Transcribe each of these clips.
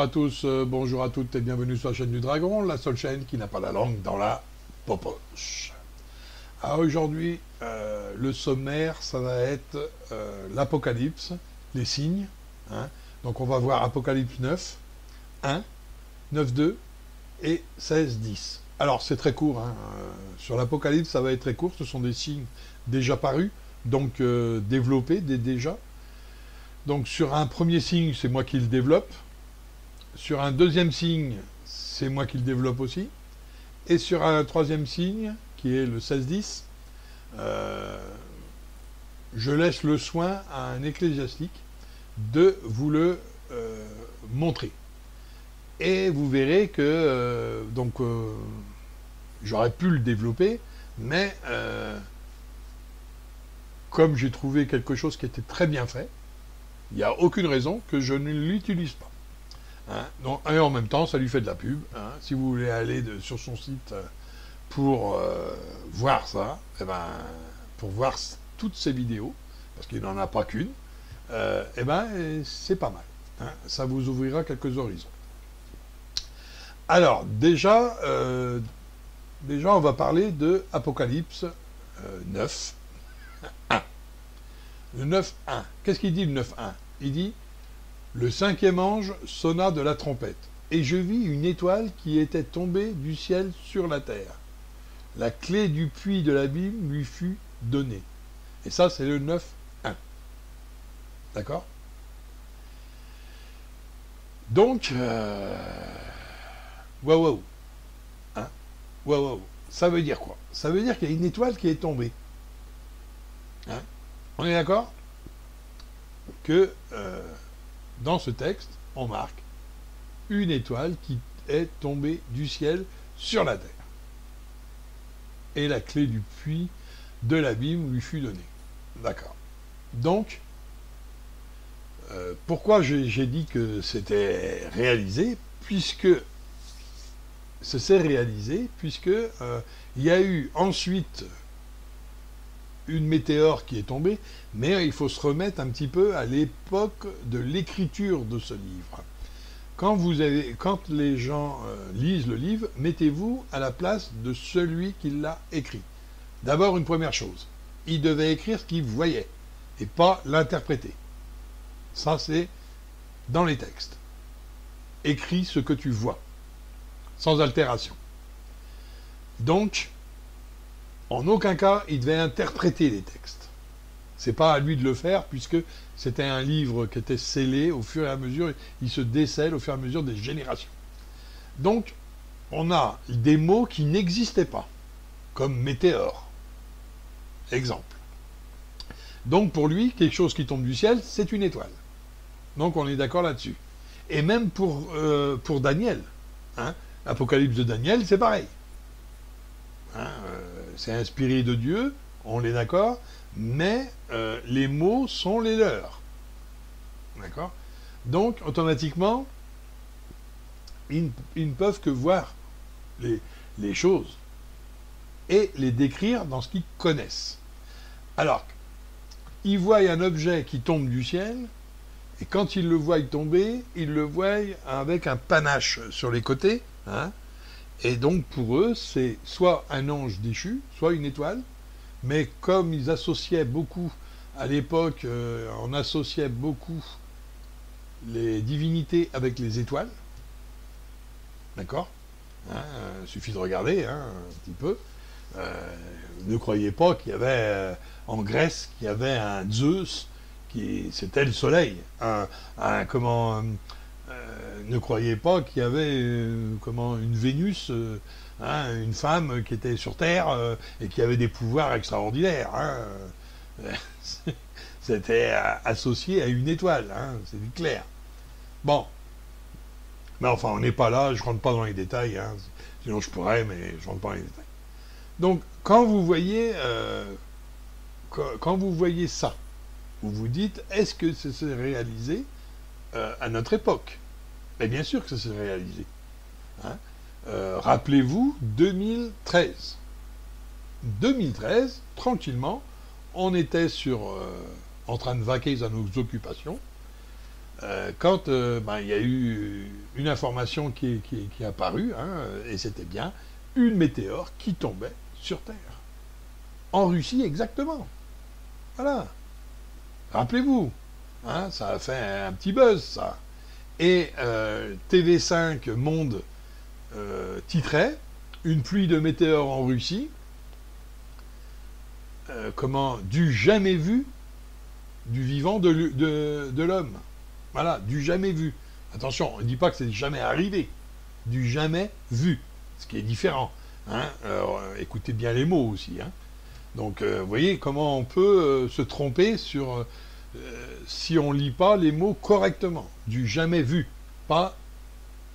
à tous, bonjour à toutes et bienvenue sur la chaîne du Dragon, la seule chaîne qui n'a pas la langue dans la popoche. Alors aujourd'hui, le sommaire, ça va être l'Apocalypse, les signes. Hein. Donc on va voir Apocalypse 9, 1, 9.2 et 16.10. Alors c'est très court, hein. Sur l'Apocalypse ça va être très court, ce sont des signes déjà parus, donc développés déjà. Donc sur un premier signe, c'est moi qui le développe. Sur un deuxième signe, c'est moi qui le développe aussi. Et sur un troisième signe, qui est le 16-10, je laisse le soin à un ecclésiastique de vous le montrer. Et vous verrez que j'aurais pu le développer, mais comme j'ai trouvé quelque chose qui était très bien fait, il n'y a aucune raison que je ne l'utilise pas. Hein, donc, et en même temps, ça lui fait de la pub. Hein, si vous voulez aller sur son site pour voir ça, eh ben, pour voir toutes ces vidéos, parce qu'il n'en a pas qu'une, eh ben, c'est pas mal. Hein, ça vous ouvrira quelques horizons. Alors, déjà, on va parler de Apocalypse 9. 1. Le 9.1. Qu'est-ce qu'il dit le 9.1? Il dit « Le cinquième ange sonna de la trompette, et je vis une étoile qui était tombée du ciel sur la terre. La clé du puits de l'abîme lui fut donnée. » Et ça, c'est le 9.1. D'accord? Donc, waouh. Hein? Waouh. Ça veut dire quoi? Ça veut dire qu'il y a une étoile qui est tombée. Hein? On est d'accord que dans ce texte, on marque une étoile qui est tombée du ciel sur la terre. Et la clé du puits de l'abîme lui fut donnée. D'accord. Donc, pourquoi j'ai dit que c'était réalisé? Puisque ce s'est réalisé, puisque il y a eu ensuite une météore qui est tombée, mais il faut se remettre un petit peu à l'époque de l'écriture de ce livre. Quand les gens lisent le livre, mettez-vous à la place de celui qui l'a écrit. D'abord, une première chose, il devait écrire ce qu'il voyait, et pas l'interpréter. Ça, c'est dans les textes. Écris ce que tu vois, sans altération. Donc, en aucun cas, il devait interpréter les textes. C'est pas à lui de le faire, puisque c'était un livre qui était scellé au fur et à mesure, il se décèle au fur et à mesure des générations. Donc, on a des mots qui n'existaient pas, comme météore. Exemple. Donc, pour lui, quelque chose qui tombe du ciel, c'est une étoile. Donc, on est d'accord là-dessus. Et même pour Daniel, hein, l'Apocalypse de Daniel, c'est pareil. Hein, c'est inspiré de Dieu, on est d'accord, mais les mots sont les leurs. D'accord? Donc, automatiquement, ils ne peuvent que voir les choses et les décrire dans ce qu'ils connaissent. Alors, ils voient un objet qui tombe du ciel, et quand ils le voient tomber, ils le voient avec un panache sur les côtés, hein. Et donc, pour eux, c'est soit un ange déchu, soit une étoile. Mais comme ils associaient beaucoup, à l'époque, on associait beaucoup les divinités avec les étoiles. D'accord? Hein, suffit de regarder un petit peu. Ne croyez pas qu'il y avait, en Grèce, qu'il y avait un Zeus, c'était le soleil. Ne croyez pas qu'il y avait une Vénus, une femme qui était sur Terre et qui avait des pouvoirs extraordinaires. Hein. C'était associé à une étoile, hein, c'est clair. Bon, mais enfin, on n'est pas là, je ne rentre pas dans les détails, hein, sinon je pourrais, mais je ne rentre pas dans les détails. Donc, quand vous voyez ça, vous vous dites, est-ce que ça s'est réalisé à notre époque? Mais bien sûr que ça s'est réalisé. Hein. Rappelez-vous, 2013. 2013, tranquillement, on était en train de vaquer à nos occupations. quand il y a eu une information qui est apparue, hein, et c'était bien une météore qui tombait sur Terre. En Russie, exactement. Voilà. Rappelez-vous, hein, ça a fait un petit buzz, ça. Et TV5 Monde titrait « Une pluie de météores en Russie ». Comment, du jamais vu du vivant de l'homme. Voilà, du jamais vu. Attention, on ne dit pas que c'est jamais arrivé. Du jamais vu, ce qui est différent. Hein. Alors, écoutez bien les mots aussi. Hein. Donc, vous voyez comment on peut se tromper sur si on ne lit pas les mots correctement. Du jamais vu, pas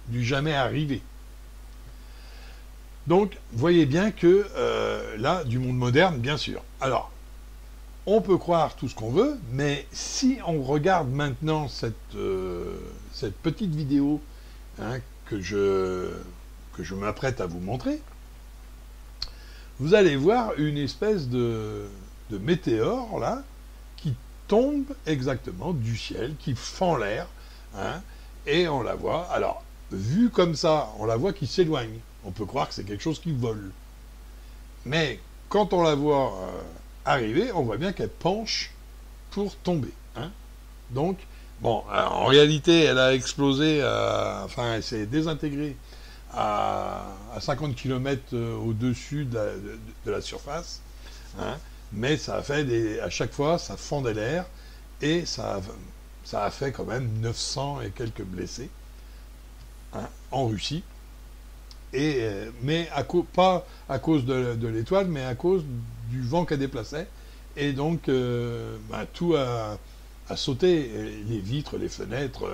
du jamais arrivé. Donc, voyez bien que là, du monde moderne, bien sûr. Alors, on peut croire tout ce qu'on veut, mais si on regarde maintenant cette petite vidéo hein, que je m'apprête à vous montrer, vous allez voir une espèce de météore, là, qui tombe exactement du ciel, qui fend l'air, hein, et on la voit. Alors, vue comme ça, on la voit qui s'éloigne. On peut croire que c'est quelque chose qui vole. Mais quand on la voit arriver, on voit bien qu'elle penche pour tomber. Hein. Donc, bon, en réalité, elle a explosé, enfin, elle s'est désintégrée à 50 km au-dessus de la surface. Hein. Mais ça a fait à chaque fois, ça fendait l'air et ça a fait quand même 900 et quelques blessés hein, en Russie. Mais pas à cause de l'étoile, mais à cause du vent qu'elle déplaçait. Et donc, tout a sauté, les vitres, les fenêtres.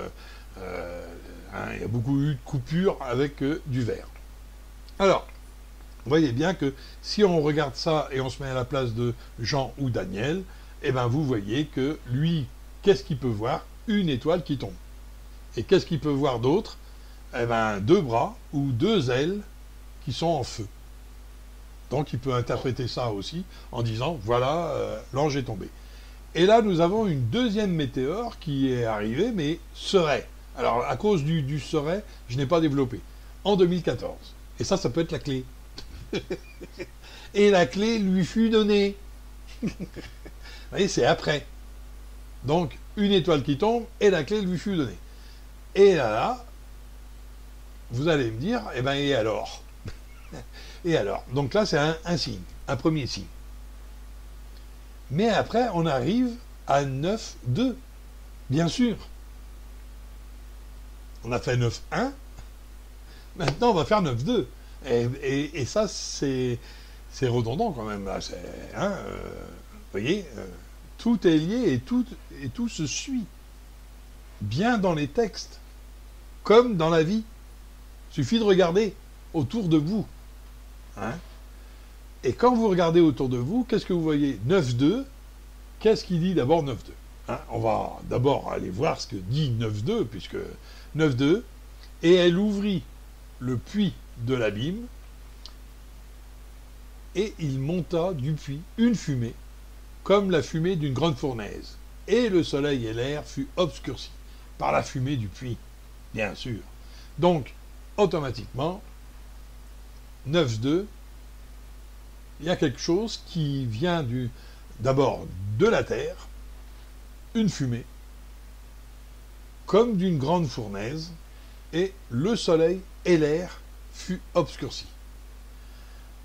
Il y a beaucoup eu de coupures avec du verre. Alors, vous voyez bien que si on regarde ça et on se met à la place de Jean ou Daniel, eh ben vous voyez que lui, qu'est-ce qu'il peut voir? Une étoile qui tombe. Et qu'est-ce qu'il peut voir d'autre? Eh ben, 2 bras ou 2 ailes qui sont en feu. Donc il peut interpréter ça aussi en disant, voilà, l'ange est tombé. Et là, nous avons une deuxième météore qui est arrivée, mais serait. Alors, à cause du serait, je n'ai pas développé. En 2014. Et ça peut être la clé. Et la clé lui fut donnée. Vous voyez, c'est après. Donc, une étoile qui tombe, et la clé lui fut donnée. Et là, vous allez me dire, eh ben, et alors? Et alors? Donc là, c'est un signe, un premier signe. Mais après, on arrive à 9,2, bien sûr. On a fait 9,1, maintenant on va faire 9,2. Et ça, c'est redondant quand même. Là. Vous voyez, tout est lié et tout se suit. Bien dans les textes, comme dans la vie. Il suffit de regarder autour de vous. Hein? Et quand vous regardez autour de vous, qu'est-ce que vous voyez? 9,2. Qu'est-ce qu'il dit d'abord 9,2 hein? On va d'abord aller voir ce que dit 9,2, puisque 9,2, et elle ouvrit le puits de l'abîme, et il monta du puits une fumée, comme la fumée d'une grande fournaise. Et le soleil et l'air fut obscurcis par la fumée du puits, bien sûr. Donc, automatiquement, 9,2, il y a quelque chose qui vient d'abord de la terre, une fumée, comme d'une grande fournaise, et le soleil et l'air fut obscurcis.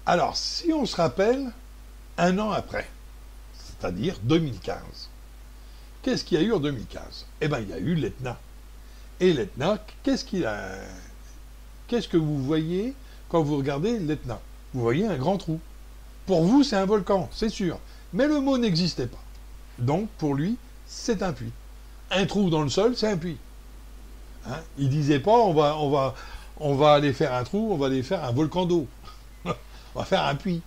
Alors, si on se rappelle, un an après, c'est-à-dire 2015, qu'est-ce qu'il y a eu en 2015? Eh bien, il y a eu l'Etna. Et l'Etna, qu'est-ce que vous voyez quand vous regardez l'Etna? Vous voyez un grand trou. Pour vous, c'est un volcan, c'est sûr. Mais le mot n'existait pas. Donc, pour lui, c'est un puits. Un trou dans le sol, c'est un puits. Hein? Il disait pas, on va aller faire un trou, on va aller faire un volcan d'eau. On va faire un puits.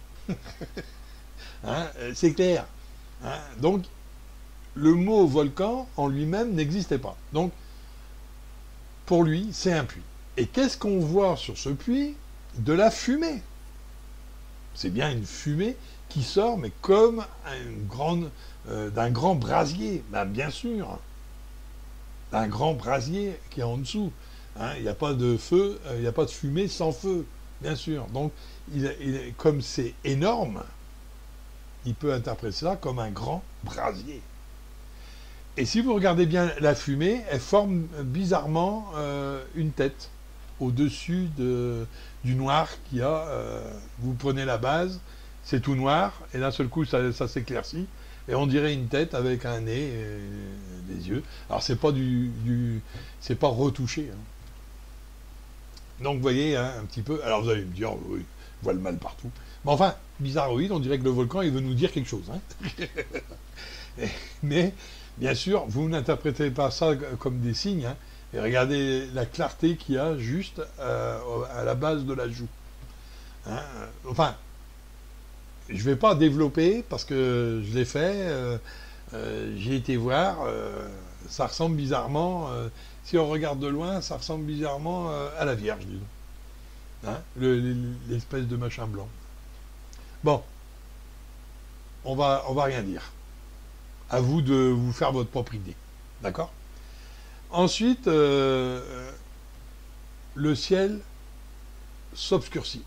Hein? C'est clair. Hein? Donc, le mot volcan, en lui-même, n'existait pas. Donc, pour lui, c'est un puits. Et qu'est-ce qu'on voit sur ce puits? De la fumée. C'est bien une fumée qui sort, mais comme d'un grand brasier. Ben, bien sûr. d'un grand brasier qui est en dessous. Hein. Il n'y a pas de feu, il n'y a pas de fumée sans feu, bien sûr. Donc, comme c'est énorme, il peut interpréter cela comme un grand brasier. Et si vous regardez bien la fumée, elle forme bizarrement une tête au-dessus du noir qu'il y a. Vous prenez la base, c'est tout noir, et d'un seul coup, ça s'éclaircit, et on dirait une tête avec un nez et des yeux. Alors, c'est pas c'est pas retouché. Hein. Donc, vous voyez, hein, un petit peu... Alors, vous allez me dire, oui, je vois le mal partout. Mais enfin, bizarroïde, on dirait que le volcan, il veut nous dire quelque chose. Hein. Mais, bien sûr, vous n'interprétez pas ça comme des signes, hein. Et regardez la clarté qu'il y a juste à la base de la joue. Hein. Enfin, je ne vais pas développer parce que je l'ai fait, j'ai été voir, ça ressemble bizarrement, si on regarde de loin, ça ressemble bizarrement à la Vierge, disons. Hein, l'espèce de machin blanc. Bon, on va rien dire. À vous de vous faire votre propre idée. D'accord ? Ensuite, le ciel s'obscurcit.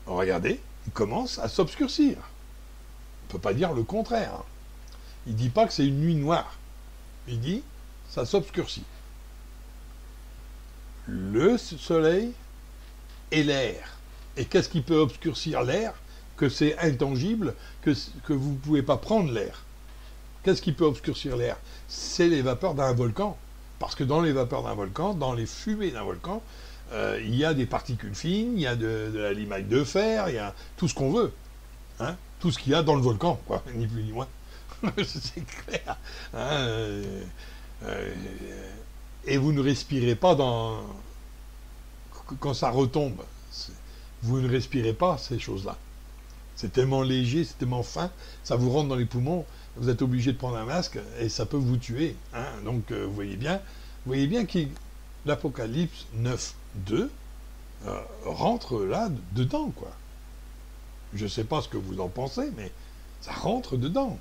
Regardez, il commence à s'obscurcir. On ne peut pas dire le contraire. Il ne dit pas que c'est une nuit noire. Il dit, ça s'obscurcit. Le soleil et l'air. Et qu'est-ce qui peut obscurcir l'air? Que c'est intangible, que vous ne pouvez pas prendre l'air. Qu'est-ce qui peut obscurcir l'air? C'est les vapeurs d'un volcan. Parce que dans les vapeurs d'un volcan, dans les fumées d'un volcan, il y a des particules fines, il y a de la limaille de fer, il y a tout ce qu'on veut. Hein, tout ce qu'il y a dans le volcan, quoi, ni plus ni moins. C'est clair. Hein, et vous ne respirez pas quand ça retombe. Vous ne respirez pas ces choses-là. C'est tellement léger, c'est tellement fin, ça vous rentre dans les poumons, vous êtes obligé de prendre un masque et ça peut vous tuer. Hein. Donc vous voyez bien que l'Apocalypse 9.2 rentre là dedans, quoi. Je ne sais pas ce que vous en pensez, mais ça rentre dedans.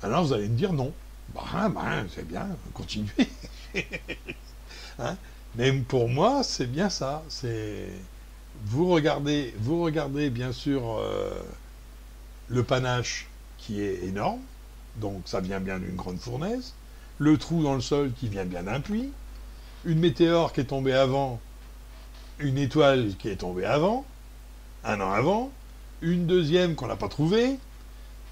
Alors vous allez me dire non. C'est bien, continuez. Hein. Mais pour moi, c'est bien ça. Vous regardez bien sûr le panache qui est énorme, donc ça vient bien d'une grande fournaise, le trou dans le sol qui vient bien d'un puits, une météore qui est tombée avant, une étoile qui est tombée avant, un an avant, une deuxième qu'on n'a pas trouvée,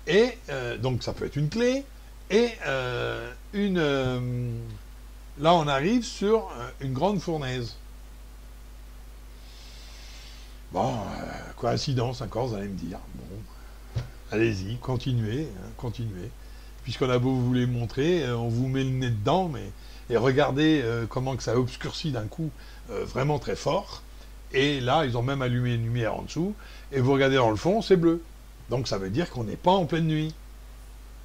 et donc ça peut être une clé, et là on arrive sur une grande fournaise. Bon, coïncidence encore, vous allez me dire. Bon, allez-y, continuez, hein, continuez. Puisqu'on a beau vous les montrer, on vous met le nez dedans, et regardez comment que ça obscurcit d'un coup vraiment très fort. Et là, ils ont même allumé une lumière en dessous, et vous regardez dans le fond, c'est bleu. Donc ça veut dire qu'on n'est pas en pleine nuit.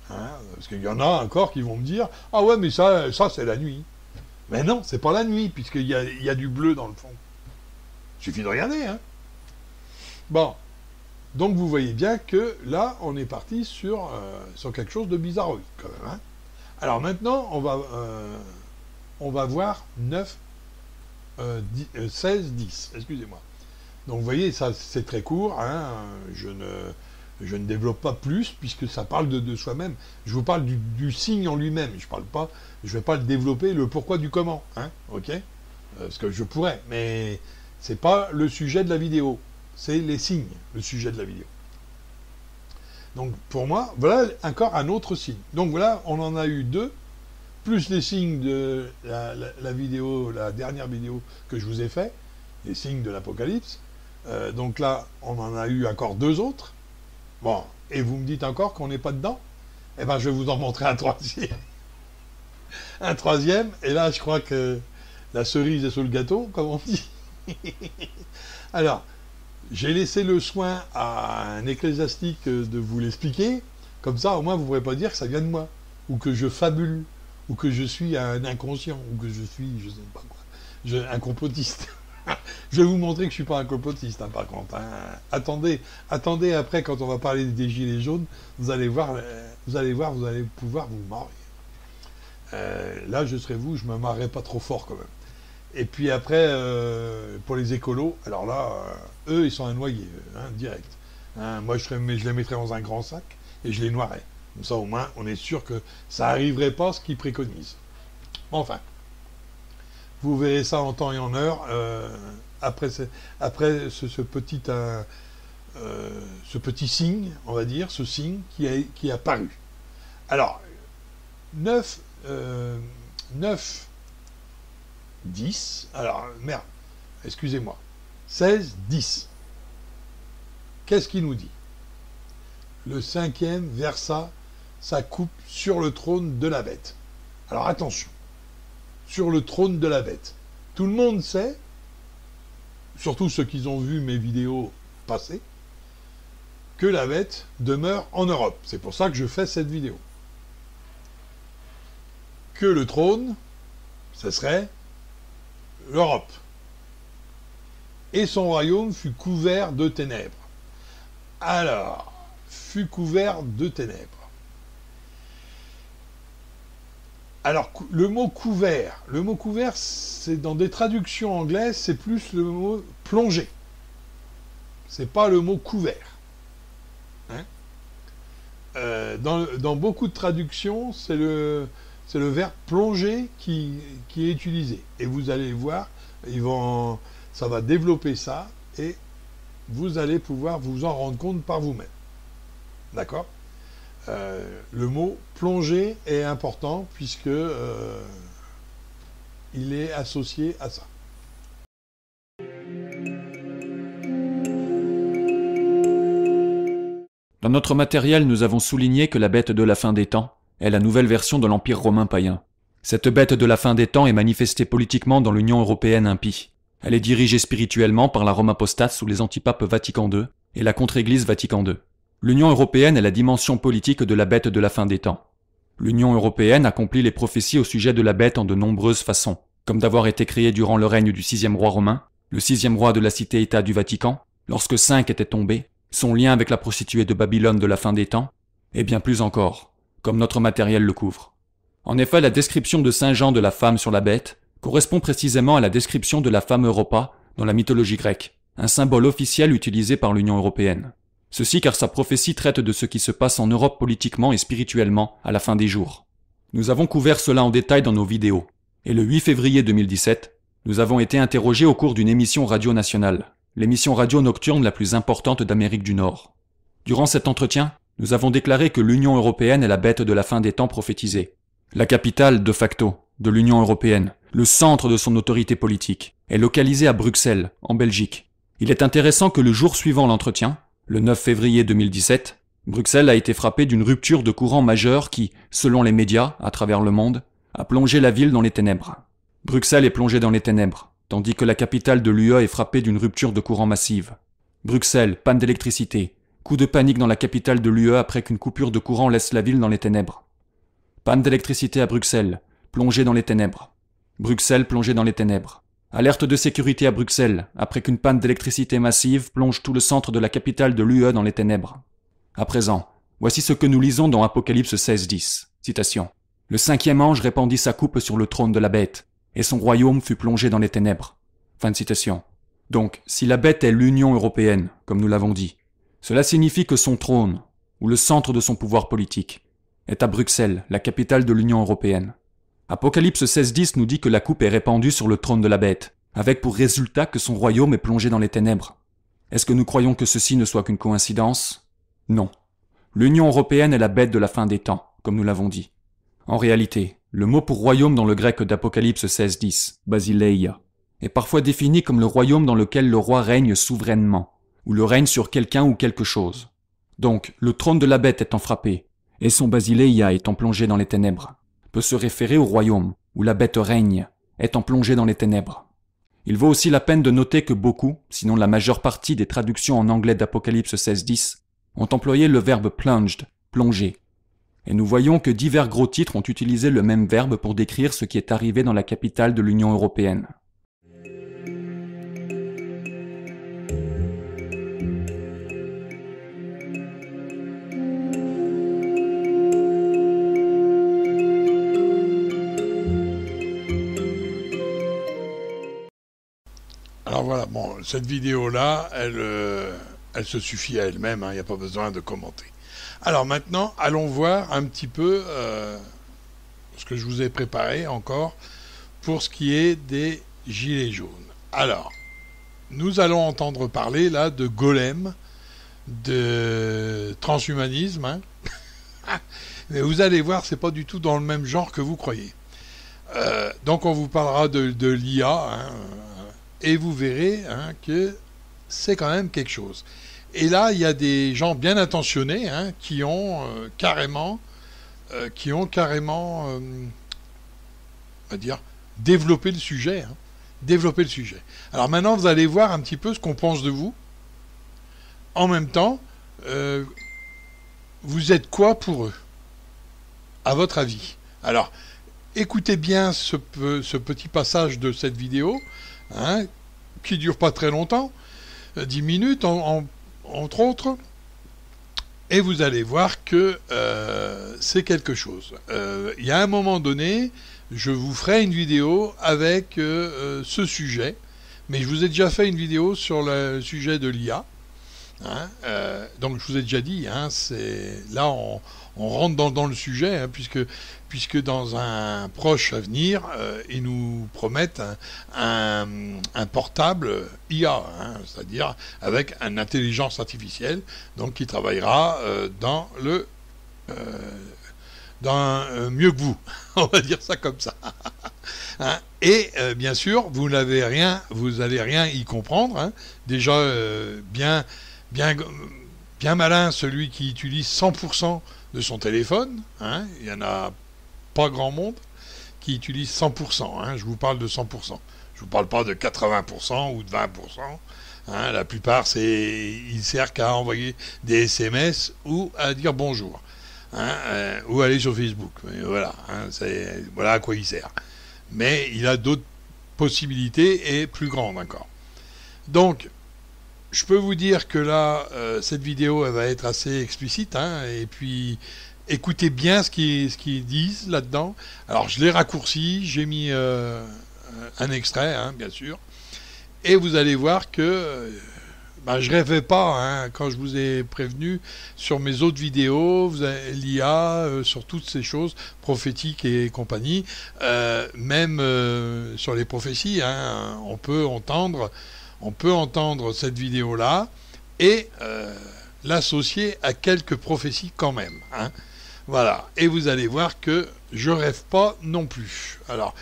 Hein, parce qu'il y en a encore qui vont me dire, ah ouais, mais ça c'est la nuit. Mais non, c'est pas la nuit, puisqu'il y a du bleu dans le fond. Il suffit de regarder, hein. Bon, donc vous voyez bien que là, on est parti sur quelque chose de bizarroïde, quand même. Hein. Alors maintenant, on va voir 16, 10, excusez-moi. Donc vous voyez, ça c'est très court, hein, je ne développe pas plus, puisque ça parle de soi-même. Je vous parle du signe en lui-même, je ne vais pas le développer, le pourquoi du comment, hein, ok, parce que je pourrais, mais c'est pas le sujet de la vidéo. C'est les signes, le sujet de la vidéo. Donc, pour moi, voilà encore un autre signe. Donc, voilà, on en a eu 2, plus les signes de la vidéo, la dernière vidéo que je vous ai fait, les signes de l'Apocalypse. Donc là, on en a eu encore 2 autres. Bon, et vous me dites encore qu'on n'est pas dedans? Eh bien, je vais vous en montrer un 3e. Un 3e, et là, je crois que la cerise est sur le gâteau, comme on dit. Alors, j'ai laissé le soin à un ecclésiastique de vous l'expliquer, comme ça au moins vous ne pourrez pas dire que ça vient de moi, ou que je fabule, ou que je suis un inconscient, ou que je suis, je ne sais pas quoi, un complotiste. Je vais vous montrer que je ne suis pas un complotiste, hein, par contre. Hein. Attendez après, quand on va parler des gilets jaunes, vous allez pouvoir vous marrer. Là, je serais vous, je me marrerais pas trop fort quand même. Et puis après, pour les écolos, alors là, eux, ils sont à noyer, direct. Moi, je les mettrais dans un grand sac et je les noierais. Comme ça, au moins, on est sûr que ça n'arriverait pas ce qu'ils préconisent. Enfin, vous verrez ça en temps et en heure après ce petit signe, on va dire, ce signe qui est apparu. Alors, 9, 10, alors, merde, excusez-moi, 16, 10. Qu'est-ce qu'il nous dit? Le cinquième versa sa coupe sur le trône de la bête. Alors attention, sur le trône de la bête. Tout le monde sait, surtout ceux qui ont vu mes vidéos passées, que la bête demeure en Europe. C'est pour ça que je fais cette vidéo. Que le trône, ce serait l'Europe. Et son royaume fut couvert de ténèbres. Alors, fut couvert de ténèbres. Alors, le mot couvert, c'est dans des traductions anglaises, c'est plus le mot plongé. C'est pas le mot couvert. Dans beaucoup de traductions, c'est le verbe plonger qui est utilisé. Et vous allez voir, ça va développer ça, et vous allez pouvoir vous en rendre compte par vous-même. D'accord ? Le mot plonger est important puisque il est associé à ça. Dans notre matériel, nous avons souligné que la bête de la fin des temps est la nouvelle version de l'Empire romain païen. Cette bête de la fin des temps est manifestée politiquement dans l'Union européenne impie. Elle est dirigée spirituellement par la Rome apostate sous les antipapes Vatican II et la contre-église Vatican II. L'Union européenne est la dimension politique de la bête de la fin des temps. L'Union européenne accomplit les prophéties au sujet de la bête en de nombreuses façons, comme d'avoir été créée durant le règne du sixième roi romain, le sixième roi de la cité-État du Vatican, lorsque 5 étaient tombés, son lien avec la prostituée de Babylone de la fin des temps, et bien plus encore, comme notre matériel le couvre. En effet, la description de Saint Jean de la femme sur la bête correspond précisément à la description de la femme Europa dans la mythologie grecque, un symbole officiel utilisé par l'Union européenne. Ceci car sa prophétie traite de ce qui se passe en Europe politiquement et spirituellement à la fin des jours. Nous avons couvert cela en détail dans nos vidéos, et le 8 février 2017, nous avons été interrogés au cours d'une émission radio nationale, l'émission radio nocturne la plus importante d'Amérique du Nord. Durant cet entretien, nous avons déclaré que l'Union européenne est la bête de la fin des temps prophétisée, la capitale, de facto, de l'Union européenne, le centre de son autorité politique, est localisée à Bruxelles, en Belgique. Il est intéressant que le jour suivant l'entretien, le 9 février 2017, Bruxelles a été frappée d'une rupture de courant majeure qui, selon les médias, à travers le monde, a plongé la ville dans les ténèbres. Bruxelles est plongée dans les ténèbres, tandis que la capitale de l'UE est frappée d'une rupture de courant massive. Bruxelles, panne d'électricité, coup de panique dans la capitale de l'UE après qu'une coupure de courant laisse la ville dans les ténèbres. Panne d'électricité à Bruxelles, plongée dans les ténèbres. Bruxelles plongée dans les ténèbres. Alerte de sécurité à Bruxelles, après qu'une panne d'électricité massive plonge tout le centre de la capitale de l'UE dans les ténèbres. À présent, voici ce que nous lisons dans Apocalypse 16:10. Citation. « Le cinquième ange répandit sa coupe sur le trône de la bête, et son royaume fut plongé dans les ténèbres. » Fin de citation. Donc, si la bête est l'Union européenne, comme nous l'avons dit, cela signifie que son trône, ou le centre de son pouvoir politique, est à Bruxelles, la capitale de l'Union européenne. Apocalypse 16:10 nous dit que la coupe est répandue sur le trône de la bête, avec pour résultat que son royaume est plongé dans les ténèbres. Est-ce que nous croyons que ceci ne soit qu'une coïncidence? Non. L'Union européenne est la bête de la fin des temps, comme nous l'avons dit. En réalité, le mot pour royaume dans le grec d'Apocalypse 16:10, basileia, est parfois défini comme le royaume dans lequel le roi règne souverainement, ou le règne sur quelqu'un ou quelque chose. Donc, le trône de la bête étant frappé, et son basileia étant plongé dans les ténèbres, peut se référer au royaume, où la bête règne, étant plongé dans les ténèbres. Il vaut aussi la peine de noter que beaucoup, sinon la majeure partie des traductions en anglais d'Apocalypse 16:10, ont employé le verbe plunged, plonger. Et nous voyons que divers gros titres ont utilisé le même verbe pour décrire ce qui est arrivé dans la capitale de l'Union européenne. voilà, bon, cette vidéo-là, elle se suffit à elle-même, il n'y a pas besoin de commenter. Alors maintenant, allons voir un petit peu ce que je vous ai préparé encore pour ce qui est des gilets jaunes. Alors, nous allons entendre parler là de golem, de transhumanisme, hein. Mais vous allez voir, c'est pas du tout dans le même genre que vous croyez. Donc on vous parlera de l'IA, hein, et vous verrez hein, que c'est quand même quelque chose. Et là, il y a des gens bien intentionnés hein, qui ont carrément, on va dire, développé le sujet. Hein, développé le sujet. Alors maintenant, vous allez voir un petit peu ce qu'on pense de vous. En même temps, vous êtes quoi pour eux, à votre avis? Alors, écoutez bien ce petit passage de cette vidéo, hein, qui dure pas très longtemps, 10 minutes entre autres, et vous allez voir que c'est quelque chose. Il y a un moment donné, je vous ferai une vidéo avec ce sujet, mais je vous ai déjà fait une vidéo sur le sujet de l'IA. Hein, donc je vous ai déjà dit, hein, là on rentre dans le sujet, hein, puisque dans un proche avenir, ils nous promettent un portable IA, hein, c'est-à-dire avec une intelligence artificielle, donc qui travaillera dans mieux que vous, on va dire ça comme ça. Hein, et bien sûr, vous allez rien y comprendre. Hein, déjà bien malin celui qui utilise 100% de son téléphone, hein, il n'y en a pas grand monde qui utilise 100%, hein, je vous parle de 100%, je ne vous parle pas de 80% ou de 20%, hein, la plupart il sert qu'à envoyer des SMS ou à dire bonjour, hein, ou aller sur Facebook, et voilà, hein, voilà à quoi il sert, mais il a d'autres possibilités et plus grandes encore. Donc je peux vous dire que là, cette vidéo elle va être assez explicite, hein, et puis écoutez bien ce qu'ils disent là-dedans. Alors je l'ai raccourci, j'ai mis un extrait, hein, bien sûr, et vous allez voir que je rêvais pas, hein, quand je vous ai prévenu sur mes autres vidéos, l'IA, sur toutes ces choses prophétiques et compagnie, même sur les prophéties, hein, on peut entendre cette vidéo-là et l'associer à quelques prophéties quand même. Hein. Voilà. Et vous allez voir que je rêve pas non plus. Alors,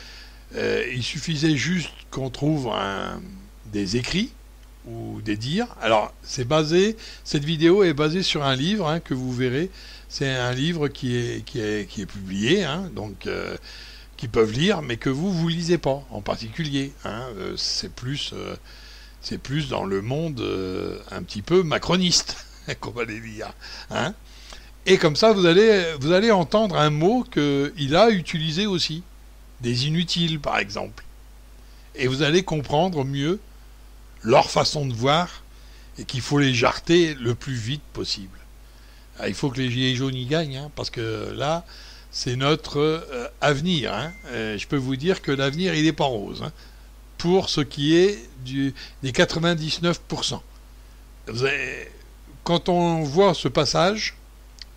il suffisait juste qu'on trouve des écrits ou des dires. Alors, cette vidéo est basée sur un livre, hein, que vous verrez. C'est un livre qui est publié, hein, donc qui peuvent lire, mais que vous lisez pas en particulier. Hein. C'est plus dans le monde un petit peu macroniste qu'on va les lire. Hein, et comme ça, vous allez entendre un mot qu'il a utilisé aussi. Des inutiles, par exemple. Et vous allez comprendre mieux leur façon de voir et qu'il faut les jarter le plus vite possible. Alors, il faut que les gilets jaunes y gagnent, hein, parce que là, c'est notre avenir. Hein. Je peux vous dire que l'avenir, il n'est pas rose. Hein, pour ce qui est des 99%. Quand on voit ce passage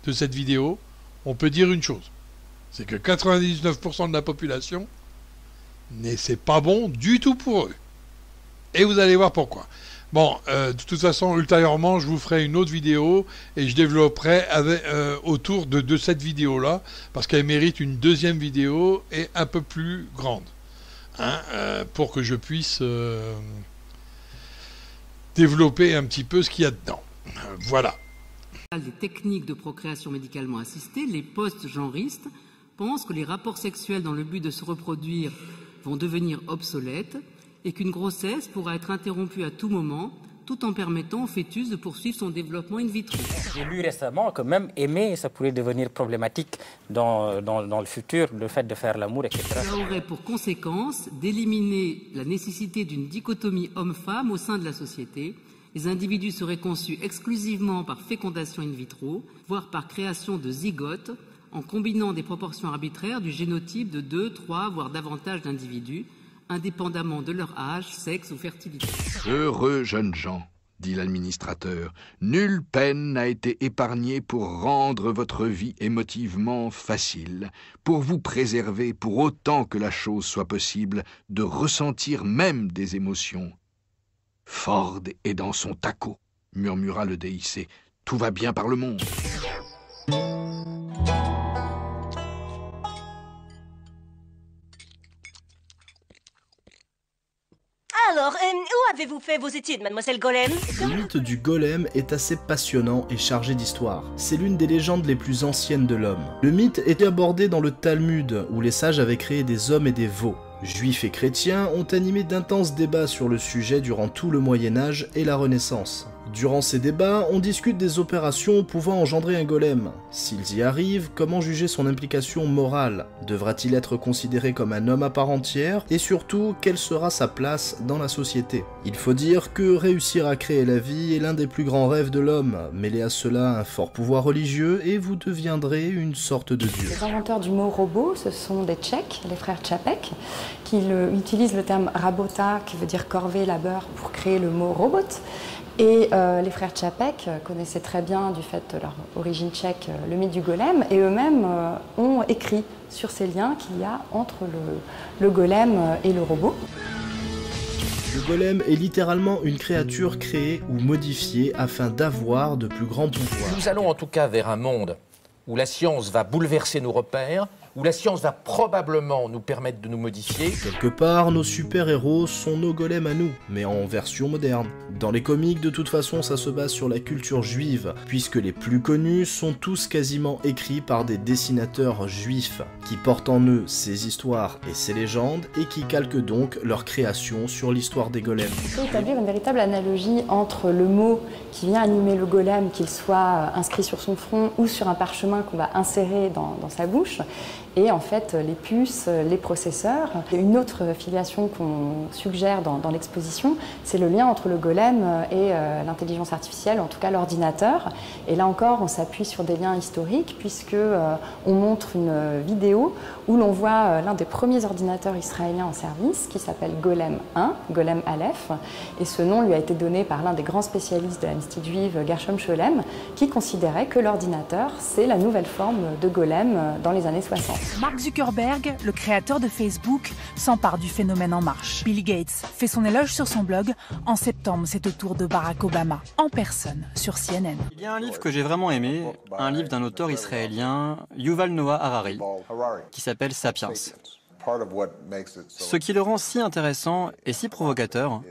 de cette vidéo, on peut dire une chose. C'est que 99% de la population, c'est pas bon du tout pour eux. Et vous allez voir pourquoi. Bon, de toute façon, ultérieurement, je vous ferai une autre vidéo et je développerai autour de cette vidéo-là, parce qu'elle mérite une deuxième vidéo et un peu plus grande. Hein, pour que je puisse développer un petit peu ce qu'il y a dedans. Voilà. Des techniques de procréation médicalement assistée, les post-genristes pensent que les rapports sexuels dans le but de se reproduire vont devenir obsolètes et qu'une grossesse pourra être interrompue à tout moment, tout en permettant au fœtus de poursuivre son développement in vitro. J'ai lu récemment que même aimer, ça pourrait devenir problématique dans le futur, le fait de faire l'amour, etc. Ça aurait pour conséquence d'éliminer la nécessité d'une dichotomie homme-femme au sein de la société. Les individus seraient conçus exclusivement par fécondation in vitro, voire par création de zygotes, en combinant des proportions arbitraires du génotype de 2, 3, voire davantage d'individus, indépendamment de leur âge, sexe ou fertilité. Heureux jeunes gens, dit l'administrateur, nulle peine n'a été épargnée pour rendre votre vie émotivement facile, pour vous préserver, pour autant que la chose soit possible, de ressentir même des émotions. Ford est dans son taco, murmura le DIC. Tout va bien par le monde. Alors, où avez-vous fait vos études, mademoiselle Golem? Le mythe du golem est assez passionnant et chargé d'histoire. C'est l'une des légendes les plus anciennes de l'homme. Le mythe était abordé dans le Talmud, où les sages avaient créé des hommes et des veaux. Juifs et chrétiens ont animé d'intenses débats sur le sujet durant tout le Moyen-Âge et la Renaissance. Durant ces débats, on discute des opérations pouvant engendrer un golem. S'ils y arrivent, comment juger son implication morale? Devra-t-il être considéré comme un homme à part entière? Et surtout, quelle sera sa place dans la société? Il faut dire que réussir à créer la vie est l'un des plus grands rêves de l'homme. Mêlez à cela un fort pouvoir religieux et vous deviendrez une sorte de dieu. Les inventeurs du mot robot, ce sont des Tchèques, les frères Čapek, qui utilisent le terme rabota, qui veut dire corvée, labeur, pour créer le mot robot. Et les frères Čapek connaissaient très bien, du fait de leur origine tchèque, le mythe du golem, et eux-mêmes ont écrit sur ces liens qu'il y a entre le golem et le robot. Le golem est littéralement une créature créée ou modifiée afin d'avoir de plus grands pouvoirs. Nous allons en tout cas vers un monde où la science va bouleverser nos repères, où la science va probablement nous permettre de nous modifier. Quelque part, nos super-héros sont nos golems à nous, mais en version moderne. Dans les comics, de toute façon, ça se base sur la culture juive, puisque les plus connus sont tous quasiment écrits par des dessinateurs juifs, qui portent en eux ces histoires et ces légendes, et qui calquent donc leur création sur l'histoire des golems. Il faut établir une véritable analogie entre le mot qui vient animer le golem, qu'il soit inscrit sur son front ou sur un parchemin qu'on va insérer dans sa bouche, et en fait les puces, les processeurs. Il y a une autre filiation qu'on suggère dans l'exposition, c'est le lien entre le golem et l'intelligence artificielle, en tout cas l'ordinateur. Et là encore, on s'appuie sur des liens historiques, puisque on montre une vidéo où l'on voit l'un des premiers ordinateurs israéliens en service, qui s'appelle Golem 1, Golem Aleph, et ce nom lui a été donné par l'un des grands spécialistes de la mystique juive, Gershom Scholem, qui considérait que l'ordinateur, c'est la nouvelle forme de golem dans les années 60. Mark Zuckerberg, le créateur de Facebook, s'empare du phénomène en marche. Bill Gates fait son éloge sur son blog. En septembre, c'est au tour de Barack Obama, en personne, sur CNN. Il y a un livre que j'ai vraiment aimé, un livre d'un auteur israélien, Yuval Noah Harari, qui s'appelle Sapiens. Ce qui le rend si intéressant et si provocateur,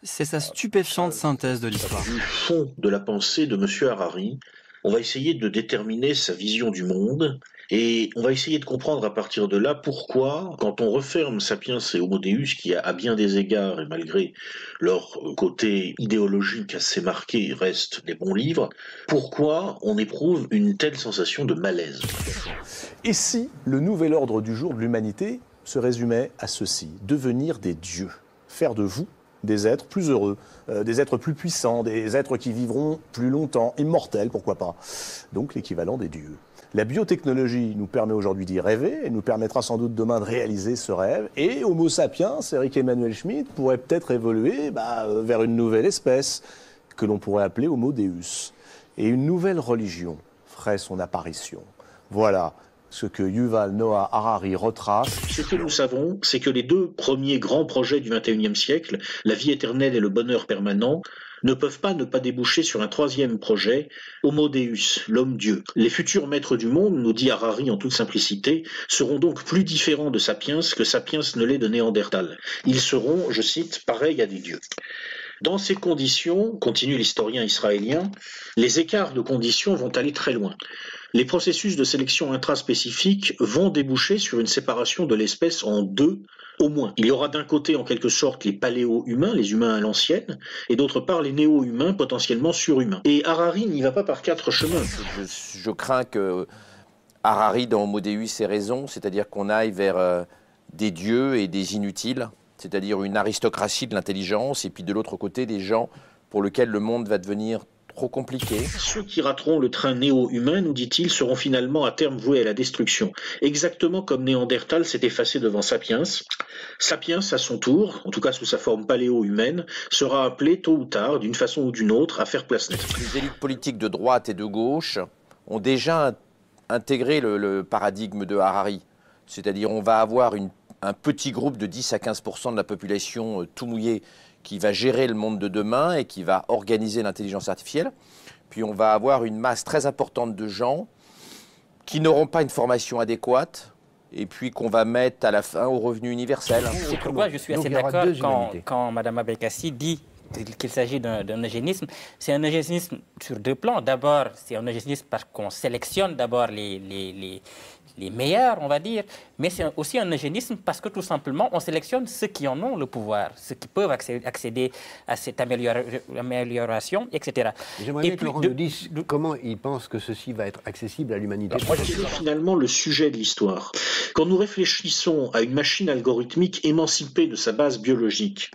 c'est sa stupéfiante synthèse de l'histoire. Du fond de la pensée de M. Harari, on va essayer de déterminer sa vision du monde et on va essayer de comprendre à partir de là pourquoi, quand on referme Sapiens et Homo Deus, qui à bien des égards et malgré leur côté idéologique assez marqué restent des bons livres, pourquoi on éprouve une telle sensation de malaise. Et si le nouvel ordre du jour de l'humanité se résumait à ceci, devenir des dieux, faire de vous des êtres plus heureux, des êtres plus puissants, des êtres qui vivront plus longtemps, immortels, pourquoi pas. Donc l'équivalent des dieux. La biotechnologie nous permet aujourd'hui d'y rêver, et nous permettra sans doute demain de réaliser ce rêve, et Homo sapiens, Eric Emmanuel Schmitt, pourrait peut-être évoluer vers une nouvelle espèce, que l'on pourrait appeler Homo Deus. Et une nouvelle religion ferait son apparition. Voilà ce que Yuval Noah Harari retrace. Ce que nous savons, c'est que les deux premiers grands projets du XXIe siècle, la vie éternelle et le bonheur permanent, ne peuvent pas ne pas déboucher sur un troisième projet, Homo Deus, l'homme-dieu. Les futurs maîtres du monde, nous dit Harari en toute simplicité, seront donc plus différents de Sapiens que Sapiens ne l'est de Néandertal. Ils seront, je cite, pareils à des dieux. Dans ces conditions, continue l'historien israélien, les écarts de conditions vont aller très loin. Les processus de sélection intraspécifique vont déboucher sur une séparation de l'espèce en deux, au moins. Il y aura d'un côté en quelque sorte les paléo-humains, les humains à l'ancienne, et d'autre part les néo-humains potentiellement surhumains. Et Harari n'y va pas par quatre chemins. Je crains que Harari dans Homo Deus ait raison, c'est-à-dire qu'on aille vers des dieux et des inutiles, c'est-à-dire une aristocratie de l'intelligence, et puis de l'autre côté des gens pour lesquels le monde va devenir trop compliqué. Ceux qui rateront le train néo-humain, nous dit-il, seront finalement à terme voués à la destruction. Exactement comme Néandertal s'est effacé devant Sapiens. Sapiens, à son tour, en tout cas sous sa forme paléo-humaine, sera appelé tôt ou tard, d'une façon ou d'une autre, à faire place nette. Les élites politiques de droite et de gauche ont déjà intégré le paradigme de Harari. C'est-à-dire on va avoir un petit groupe de 10 à 15% de la population tout mouillé qui va gérer le monde de demain et qui va organiser l'intelligence artificielle. Puis on va avoir une masse très importante de gens qui n'auront pas une formation adéquate et puis qu'on va mettre à la fin au revenu universel. C'est pourquoi je suis assez d'accord quand Mme Abelkacsi dit qu'il s'agit d'un eugénisme. C'est un eugénisme sur deux plans. D'abord, c'est un eugénisme parce qu'on sélectionne d'abord les meilleurs, on va dire, mais c'est aussi un eugénisme parce que tout simplement, on sélectionne ceux qui en ont le pouvoir, ceux qui peuvent accéder à cette amélioration, etc. J'aimerais bien que Laurent nous dise comment il pense que ceci va être accessible à l'humanité. C'est finalement le sujet de l'histoire. Quand nous réfléchissons à une machine algorithmique émancipée de sa base biologique,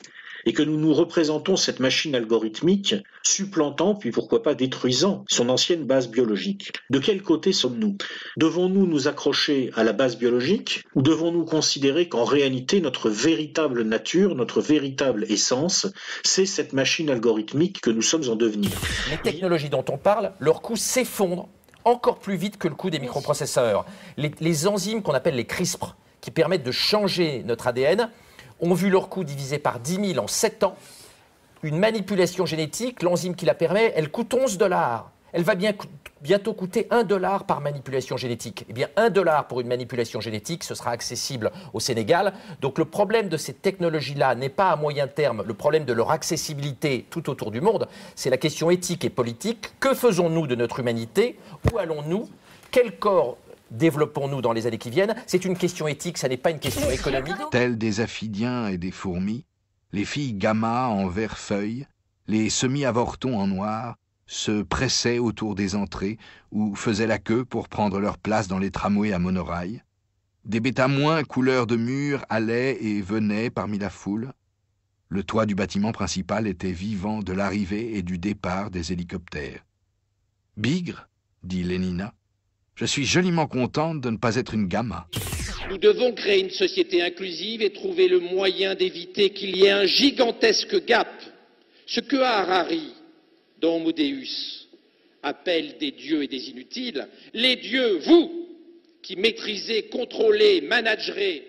et que nous nous représentons cette machine algorithmique supplantant, puis pourquoi pas détruisant, son ancienne base biologique. De quel côté sommes-nous? Devons-nous nous accrocher à la base biologique ou devons-nous considérer qu'en réalité notre véritable nature, notre véritable essence, c'est cette machine algorithmique que nous sommes en devenir? Les technologies dont on parle, leur coût s'effondre encore plus vite que le coût des microprocesseurs. Les enzymes qu'on appelle les CRISPR, qui permettent de changer notre ADN, ont vu leur coût divisé par 10 000 en 7 ans. Une manipulation génétique, l'enzyme qui la permet, elle coûte 11 $. Elle va bientôt coûter 1 $ par manipulation génétique. Eh bien, 1 $ pour une manipulation génétique, ce sera accessible au Sénégal. Donc le problème de ces technologies-là n'est pas à moyen terme le problème de leur accessibilité tout autour du monde, c'est la question éthique et politique. Que faisons-nous de notre humanité? Où allons-nous? Quel corps développons-nous dans les années qui viennent? C'est une question éthique, ça n'est pas une question économique. Tels des aphidiens et des fourmis, les filles gamma en vert feuille, les semi-avortons en noir, se pressaient autour des entrées ou faisaient la queue pour prendre leur place dans les tramways à monorail. Des bêta-moins couleur de mur allaient et venaient parmi la foule. Le toit du bâtiment principal était vivant de l'arrivée et du départ des hélicoptères. « Bigre, dit Lénina, je suis joliment contente de ne pas être une gamma. » Nous devons créer une société inclusive et trouver le moyen d'éviter qu'il y ait un gigantesque gap. Ce que Harari, dans Homo Deus, appelle des dieux et des inutiles, les dieux, vous, qui maîtrisez, contrôlez, managerez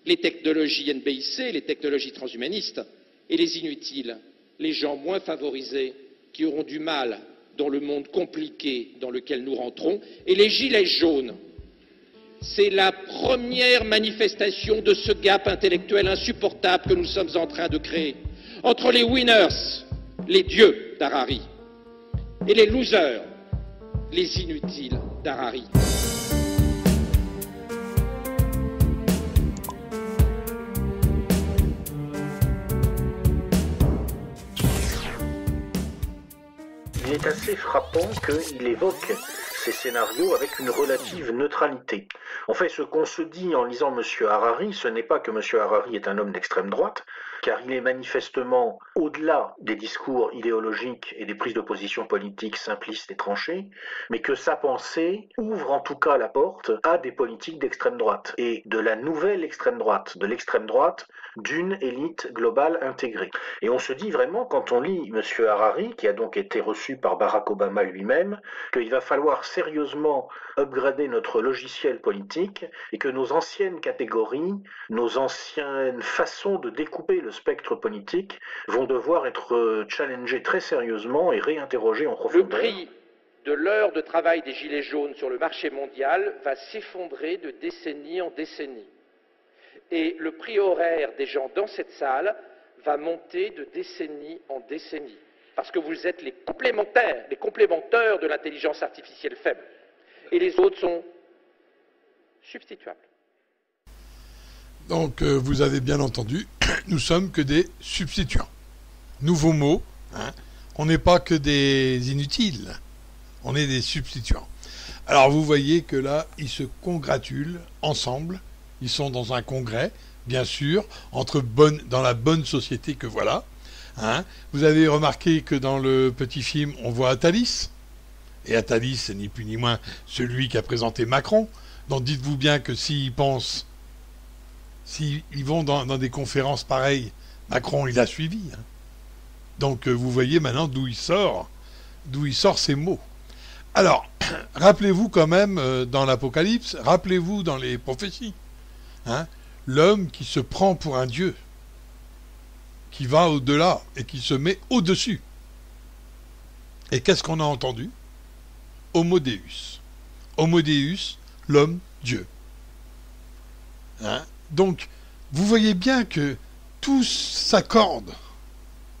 les technologies NBIC, les technologies transhumanistes, et les inutiles, les gens moins favorisés, qui auront du mal dans le monde compliqué dans lequel nous rentrons, et les gilets jaunes. C'est la première manifestation de ce gap intellectuel insupportable que nous sommes en train de créer entre les winners, les dieux d'Harari, et les losers, les inutiles d'Harari. Il est assez frappant qu'il évoque ces scénarios avec une relative neutralité. En fait, ce qu'on se dit en lisant M. Harari, ce n'est pas que M. Harari est un homme d'extrême droite, car il est manifestement au-delà des discours idéologiques et des prises de position politiques simplistes et tranchées, mais que sa pensée ouvre en tout cas la porte à des politiques d'extrême droite, et de la nouvelle extrême droite, de l'extrême droite d'une élite globale intégrée. Et on se dit vraiment, quand on lit M. Harari, qui a donc été reçu par Barack Obama lui-même, qu'il va falloir sérieusement upgrader notre logiciel politique et que nos anciennes catégories, nos anciennes façons de découper le spectre politique vont devoir être challengées très sérieusement et réinterrogées en profondeur. Le prix de l'heure de travail des Gilets jaunes sur le marché mondial va s'effondrer de décennie en décennie. Et le prix horaire des gens dans cette salle va monter de décennie en décennie. Parce que vous êtes les complémentaires de l'intelligence artificielle faible. Et les autres sont substituables. Donc, vous avez bien entendu, nous sommes que des substituants. Nouveau mot, hein, on n'est pas que des inutiles, on est des substituants. Alors, vous voyez que là, ils se congratulent ensemble, ils sont dans un congrès, bien sûr, dans la bonne société que voilà, Hein? Vous avez remarqué que dans le petit film, on voit Attali. Et Attali, c'est ni plus ni moins celui qui a présenté Macron. Donc dites-vous bien que s'ils pensent, s'ils vont dans des conférences pareilles, Macron, il a suivi. Hein. Donc vous voyez maintenant d'où il sort ces mots. Alors, rappelez-vous quand même dans l'Apocalypse, rappelez-vous dans les prophéties, hein, l'homme qui se prend pour un dieu, qui va au-delà et qui se met au-dessus. Et qu'est-ce qu'on a entendu? Homo Deus. Homo Deus, l'homme, Dieu. Hein? Donc, vous voyez bien que tout s'accorde.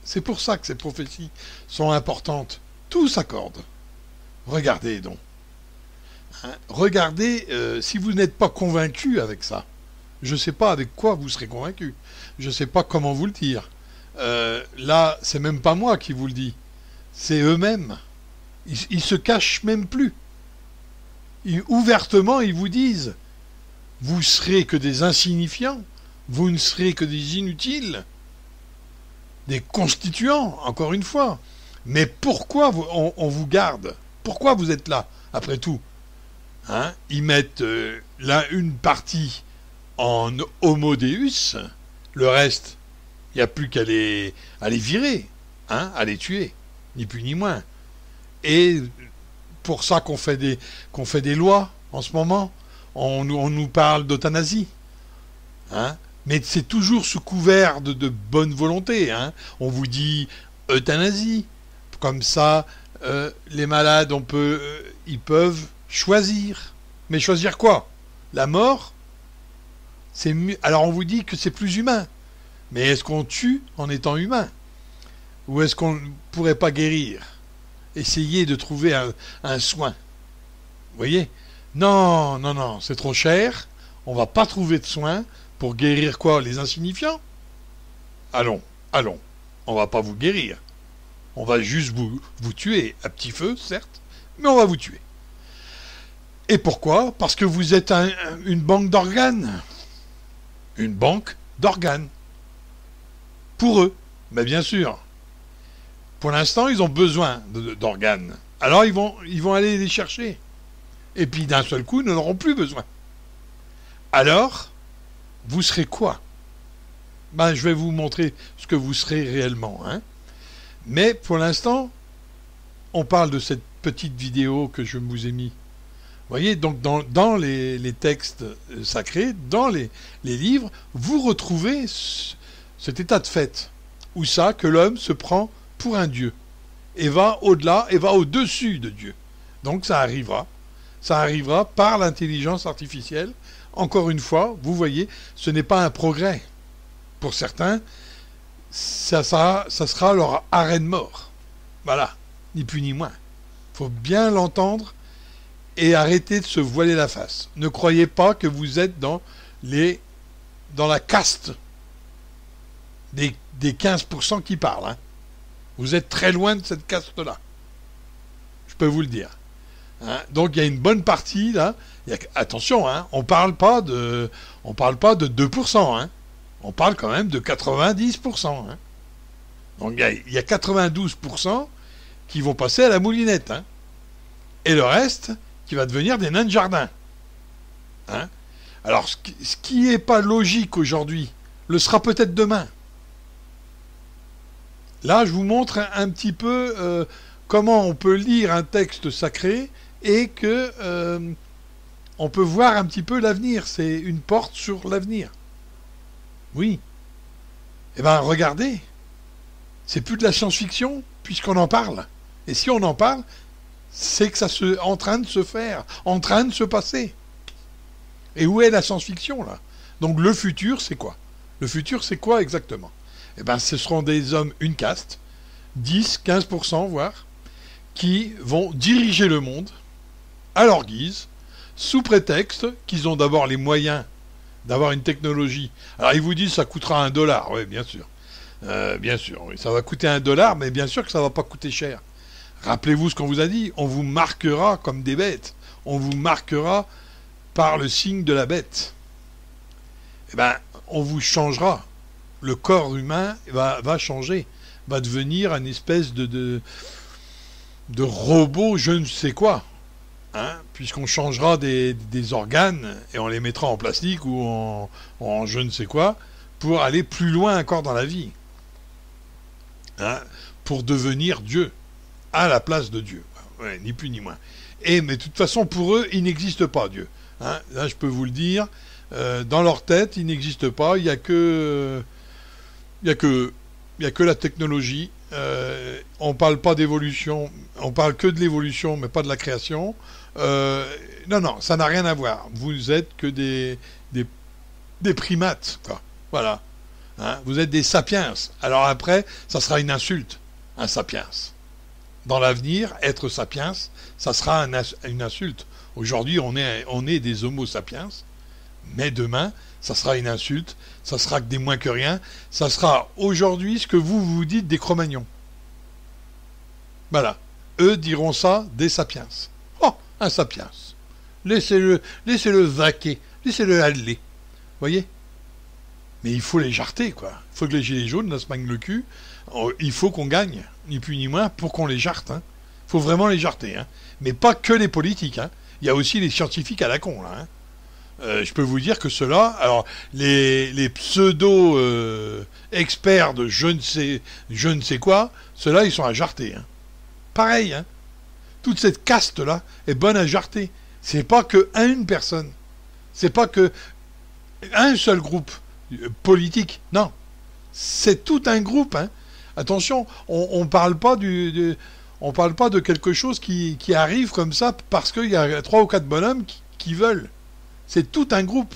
C'est pour ça que ces prophéties sont importantes. Tout s'accorde. Regardez donc. Hein? Regardez, si vous n'êtes pas convaincu avec ça, je ne sais pas avec quoi vous serez convaincu. Je ne sais pas comment vous le dire. Là, c'est même pas moi qui vous le dis. C'est eux-mêmes. Ils se cachent même plus. Ouvertement, ils vous disent, vous serez que des insignifiants, vous ne serez que des inutiles, des constituants, encore une fois. Mais pourquoi on vous garde? Pourquoi vous êtes là, après tout? Hein? Ils mettent une partie en Homo Deus, le reste, il n'y a plus qu'à les virer, hein, à les tuer, ni plus ni moins. Et pour ça qu'on fait des lois en ce moment, on nous parle d'euthanasie. Hein, mais c'est toujours sous couvert de bonne volonté. Hein. On vous dit euthanasie. Comme ça, les malades, ils peuvent choisir. Mais choisir quoi? La mort? C'est mieux. Alors on vous dit que c'est plus humain. Mais est-ce qu'on tue en étant humain? Ou est-ce qu'on ne pourrait pas guérir? Essayer de trouver un soin. Vous voyez? Non, non, non, c'est trop cher. On va pas trouver de soin pour guérir quoi? Les insignifiants? Allons, allons. On va pas vous guérir. On va juste vous tuer à petit feu, certes, mais on va vous tuer. Et pourquoi? Parce que vous êtes une banque d'organes. Une banque d'organes. Pour eux, mais bien sûr. Pour l'instant, ils ont besoin d'organes. Alors, ils vont aller les chercher. Et puis, d'un seul coup, ils n'en auront plus besoin. Alors, vous serez quoi? Ben, je vais vous montrer ce que vous serez réellement. Hein. Mais, pour l'instant, on parle de cette petite vidéo que je vous ai mis. Vous voyez, donc, dans les textes sacrés, dans les livres, vous retrouvez cet état de fait. Où ça, que l'homme se prend pour un Dieu, et va au-delà, et va au-dessus de Dieu. Donc ça arrivera par l'intelligence artificielle. Encore une fois, vous voyez, ce n'est pas un progrès. Pour certains, ça sera leur arrêt de mort. Voilà, ni plus ni moins. Il faut bien l'entendre et arrêter de se voiler la face. Ne croyez pas que vous êtes dans la caste des 15% qui parlent. Hein. Vous êtes très loin de cette caste-là. Je peux vous le dire. Hein. Donc il y a une bonne partie là. Attention, hein, on parle pas de 2%. Hein. On parle quand même de 90%. Hein. Donc il y a 92% qui vont passer à la moulinette. Hein. Et le reste qui va devenir des nains de jardin. Hein. Alors ce qui n'est pas logique aujourd'hui, le sera peut-être demain. Là, je vous montre un petit peu comment on peut lire un texte sacré et que on peut voir un petit peu l'avenir. C'est une porte sur l'avenir. Oui. Eh bien, regardez. C'est plus de la science-fiction puisqu'on en parle. Et si on en parle, c'est que ça est en train de se faire, en train de se passer. Et où est la science-fiction, là? Donc, le futur, c'est quoi? Le futur, c'est quoi exactement? Eh bien, ce seront des hommes, une caste, 10, 15%, voire, qui vont diriger le monde à leur guise, sous prétexte qu'ils ont d'abord les moyens d'avoir une technologie. Alors, ils vous disent ça coûtera $1. Oui, bien sûr. Bien sûr, oui, ça va coûter $1, mais bien sûr que ça ne va pas coûter cher. Rappelez-vous ce qu'on vous a dit, on vous marquera comme des bêtes. On vous marquera par le signe de la bête. Eh bien, on vous changera. Le corps humain va changer, va devenir une espèce de robot je ne sais quoi. Hein, puisqu'on changera des organes et on les mettra en plastique ou en je ne sais quoi pour aller plus loin encore dans la vie. Hein, pour devenir Dieu, à la place de Dieu. Ouais, ni plus ni moins. Mais de toute façon, pour eux, il n'existe pas Dieu. Hein, là, je peux vous le dire, dans leur tête, il n'existe pas, il n'y a que la technologie. On ne parle pas d'évolution, on parle que de l'évolution, mais pas de la création. Non, ça n'a rien à voir. Vous êtes que des primates, quoi. Voilà. Hein, vous êtes des sapiens. Alors après, ça sera une insulte, un sapiens. Dans l'avenir, être sapiens, ça sera une insulte. Aujourd'hui, on est des homo sapiens, mais demain, ça sera une insulte, ça sera que des moins que rien, ça sera aujourd'hui ce que vous dites des Cro-Magnons. Voilà. Eux diront ça des sapiens. Oh, un sapiens. Laissez-le vaquer, laissez-le aller. Voyez? Mais il faut les jarter, quoi. Il faut que les gilets jaunes se magnent le cul. Il faut qu'on gagne, ni plus ni moins, pour qu'on les jarte. Hein. Il faut vraiment les jarter. Hein. Mais pas que les politiques. Hein. Il y a aussi les scientifiques à la con, là. Hein. Je peux vous dire que ceux-là, alors les pseudo-experts de je ne sais quoi, ceux-là, ils sont à jarter. Hein. Pareil, hein. Toute cette caste-là est bonne à jarter. C'est pas que une personne. C'est pas que un seul groupe politique. Non. C'est tout un groupe. Hein. Attention, on parle pas on parle pas de quelque chose qui arrive comme ça parce qu'il y a 3 ou 4 bonhommes qui veulent. C'est tout un groupe.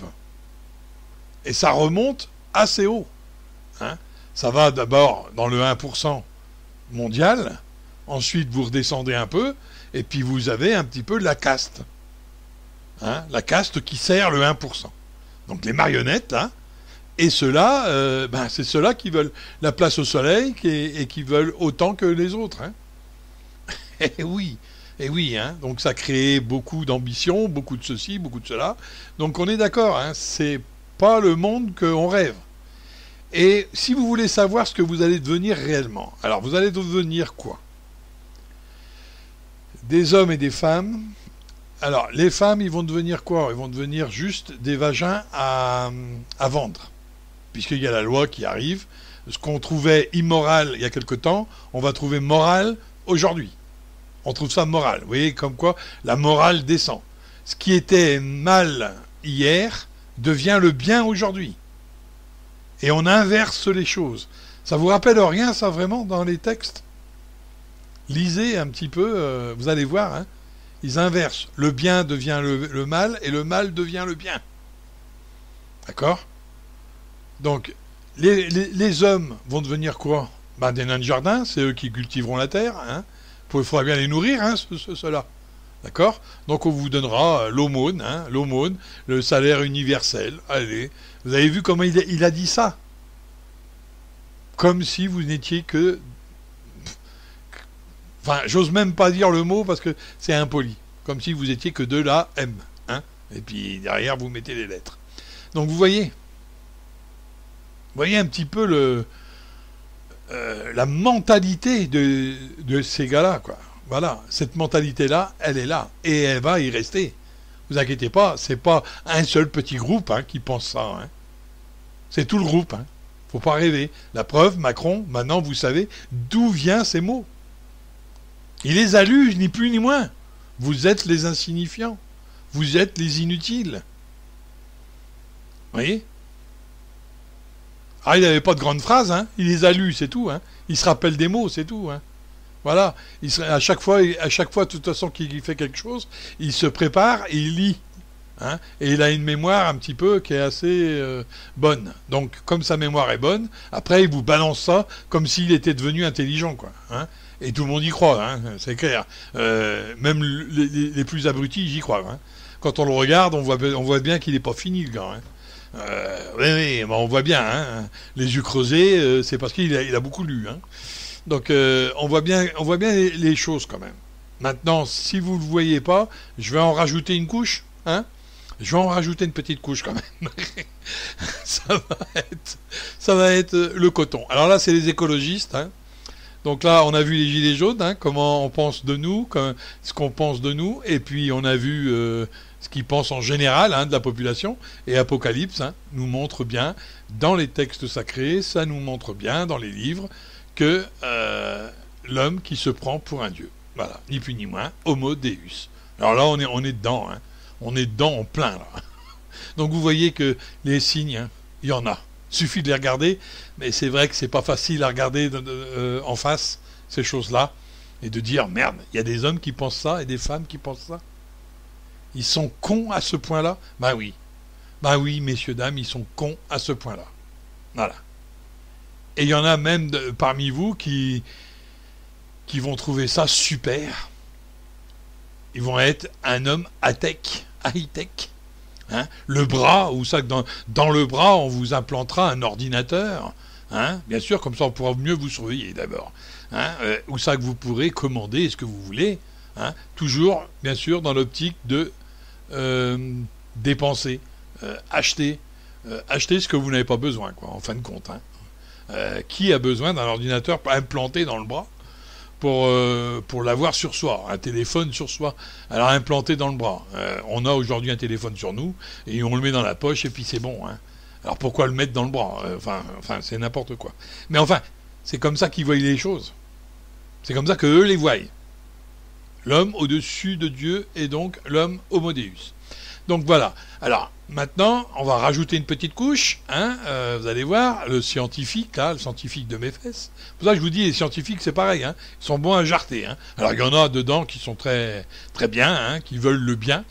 Et ça remonte assez haut. Hein. Ça va d'abord dans le 1% mondial, ensuite vous redescendez un peu, et puis vous avez un petit peu la caste. Hein. La caste qui sert le 1%. Donc les marionnettes, là, et ceux-là, c'est ceux-là qui veulent la place au soleil et qui veulent autant que les autres. Hein. Et oui. Et oui, hein, donc ça crée beaucoup d'ambition, beaucoup de ceci, beaucoup de cela. Donc on est d'accord, hein, c'est pas le monde qu'on rêve. Et si vous voulez savoir ce que vous allez devenir réellement, alors vous allez devenir quoi? Des hommes et des femmes. Alors les femmes, ils vont devenir quoi? Ils vont devenir juste des vagins à vendre. Puisqu'il y a la loi qui arrive. Ce qu'on trouvait immoral il y a quelque temps, on va trouver moral aujourd'hui. On trouve ça moral. Vous voyez, comme quoi la morale descend. Ce qui était mal hier devient le bien aujourd'hui. Et on inverse les choses. Ça vous rappelle rien, ça, vraiment, dans les textes? Lisez un petit peu, vous allez voir. Hein, ils inversent. Le bien devient le mal et le mal devient le bien. D'accord? Donc, les hommes vont devenir quoi? Des nains de jardin, c'est eux qui cultiveront la terre, hein. Il faudra bien les nourrir, hein, ceux-là. D'accord? Donc on vous donnera l'aumône, hein, l'aumône, le salaire universel. Allez. Vous avez vu comment il a dit ça? Comme si vous n'étiez que... Enfin, j'ose même pas dire le mot parce que c'est impoli. Comme si vous étiez que de la M. Hein, et puis derrière, vous mettez les lettres. Donc vous voyez un petit peu la mentalité de ces gars-là, quoi. Voilà, cette mentalité-là, elle est là, et elle va y rester. Vous inquiétez pas, c'est pas un seul petit groupe qui pense ça. Hein. C'est tout le groupe. Hein. Faut pas rêver. La preuve, Macron, maintenant vous savez d'où viennent ces mots. Il les a lus, ni plus ni moins. Vous êtes les insignifiants. Vous êtes les inutiles. Vous voyez? Ah, il n'avait pas de grandes phrases, hein. Il les a lus, c'est tout. Hein. Il se rappelle des mots, c'est tout. Hein. Voilà. À chaque fois, de toute façon, qu'il fait quelque chose, il se prépare et il lit. Hein. Et il a une mémoire un petit peu qui est assez bonne. Donc, comme sa mémoire est bonne, après, il vous balance ça comme s'il était devenu intelligent, quoi. Hein. Et tout le monde y croit, hein, c'est clair. Même les plus abrutis, j'y crois. Hein. Quand on le regarde, on voit bien qu'il n'est pas fini, le gars. Hein. Oui, on voit bien, hein, les yeux creusés, c'est parce qu'il a beaucoup lu. Hein. Donc on voit bien les choses quand même. Maintenant, si vous ne le voyez pas, je vais en rajouter une couche. Hein. Je vais en rajouter une petite couche quand même. ça va être le coton. Alors là, c'est les écologistes. Hein. Donc là, on a vu les gilets jaunes, hein, comment on pense de nous, ce qu'on pense de nous, et puis on a vu ce qu'ils pensent en général hein, de la population. Et Apocalypse hein, nous montre bien, dans les textes sacrés, ça nous montre bien, dans les livres, que l'homme qui se prend pour un dieu. Voilà, ni plus ni moins, Homo Deus. Alors là, on est dedans, hein. On est dedans en plein, là. Donc vous voyez que les signes, hein, il y en a. Suffit de les regarder, mais c'est vrai que c'est pas facile à regarder en face, ces choses-là, et de dire, merde, il y a des hommes qui pensent ça et des femmes qui pensent ça. Ils sont cons à ce point-là? Ben oui, messieurs, dames, ils sont cons à ce point-là. Voilà. Et il y en a même parmi vous qui vont trouver ça super. Ils vont être un homme high-tech. Hein, le bras, ou ça que dans le bras, on vous implantera un ordinateur. Hein, bien sûr, comme ça, on pourra mieux vous surveiller d'abord. Hein, ou ça que vous pourrez commander ce que vous voulez. Hein, toujours, bien sûr, dans l'optique de dépenser, acheter ce que vous n'avez pas besoin, quoi, en fin de compte. Hein. Qui a besoin d'un ordinateur implanté dans le bras pour l'avoir sur soi, un téléphone sur soi, alors implanté dans le bras. On a aujourd'hui un téléphone sur nous, et on le met dans la poche, et puis c'est bon. Hein. Alors pourquoi le mettre dans le bras? Enfin, c'est n'importe quoi. Mais enfin, c'est comme ça qu'ils voient les choses. C'est comme ça qu'eux les voient. L'homme au-dessus de Dieu, et donc l'homme Homo Deus. Donc voilà. Alors, maintenant, on va rajouter une petite couche. Hein, vous allez voir, le scientifique de mes fesses. Pour ça que je vous dis, les scientifiques, c'est pareil. Hein, ils sont bons à jarter. Hein. Alors, il y en a dedans qui sont très, très bien, hein, qui veulent le bien.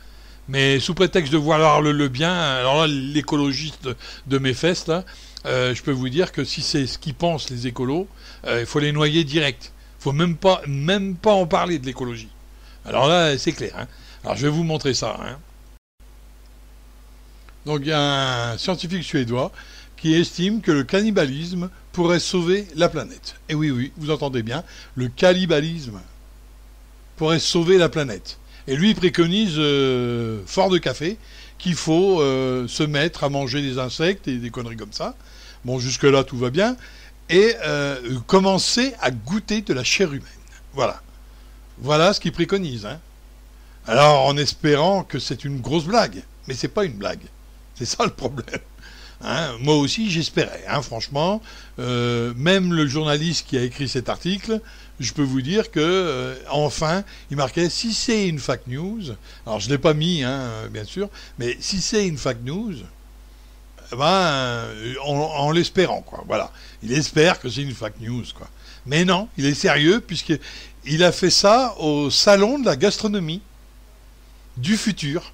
Mais sous prétexte de vouloir le bien, alors là, l'écologiste de mes fesses, là, je peux vous dire que si c'est ce qu'ils pensent, les écolos, il faut les noyer direct. Il faut même pas en parler de l'écologie. Alors là, c'est clair. Hein. Alors, je vais vous montrer ça. Hein. Donc il y a un scientifique suédois qui estime que le cannibalisme pourrait sauver la planète. Et oui, vous entendez bien, le cannibalisme pourrait sauver la planète. Et lui, il préconise, fort de café, qu'il faut se mettre à manger des insectes et des conneries comme ça. Bon, jusque-là, tout va bien. Et commencer à goûter de la chair humaine. Voilà. Voilà ce qu'il préconise. Hein. Alors, en espérant que c'est une grosse blague. Mais c'est pas une blague. C'est ça le problème. Hein, moi aussi, j'espérais. Hein, franchement, même le journaliste qui a écrit cet article, je peux vous dire que, enfin, il marquait, si c'est une fake news, alors je ne l'ai pas mis, hein, bien sûr, mais si c'est une fake news, en l'espérant, quoi. Voilà. Il espère que c'est une fake news, quoi. Mais non, il est sérieux, puisqu'il a fait ça au salon de la gastronomie du futur.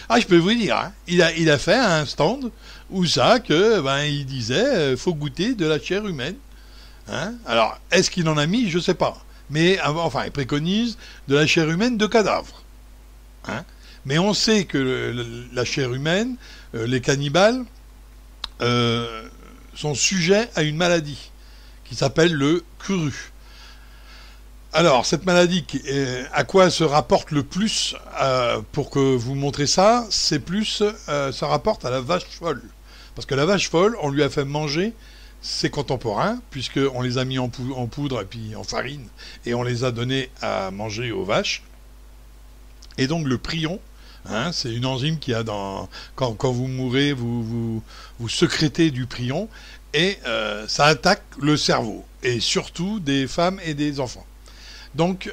Ah, je peux vous dire, hein, il a fait un stand où il disait faut goûter de la chair humaine. Hein. Alors, est-ce qu'il en a mis? Je sais pas. Mais enfin, il préconise de la chair humaine de cadavres. Hein. Mais on sait que la chair humaine, les cannibales, sont sujets à une maladie qui s'appelle le curu. Alors, cette maladie, à quoi elle se rapporte le plus, pour que vous montrez ça, c'est plus, ça rapporte à la vache folle. Parce que la vache folle, on lui a fait manger ses contemporains, puisqu'on les a mis en poudre et puis en farine, et on les a donnés à manger aux vaches. Et donc le prion, hein, c'est une enzyme qui a quand vous mourrez, vous sécrétez du prion, et ça attaque le cerveau, et surtout des femmes et des enfants. Donc,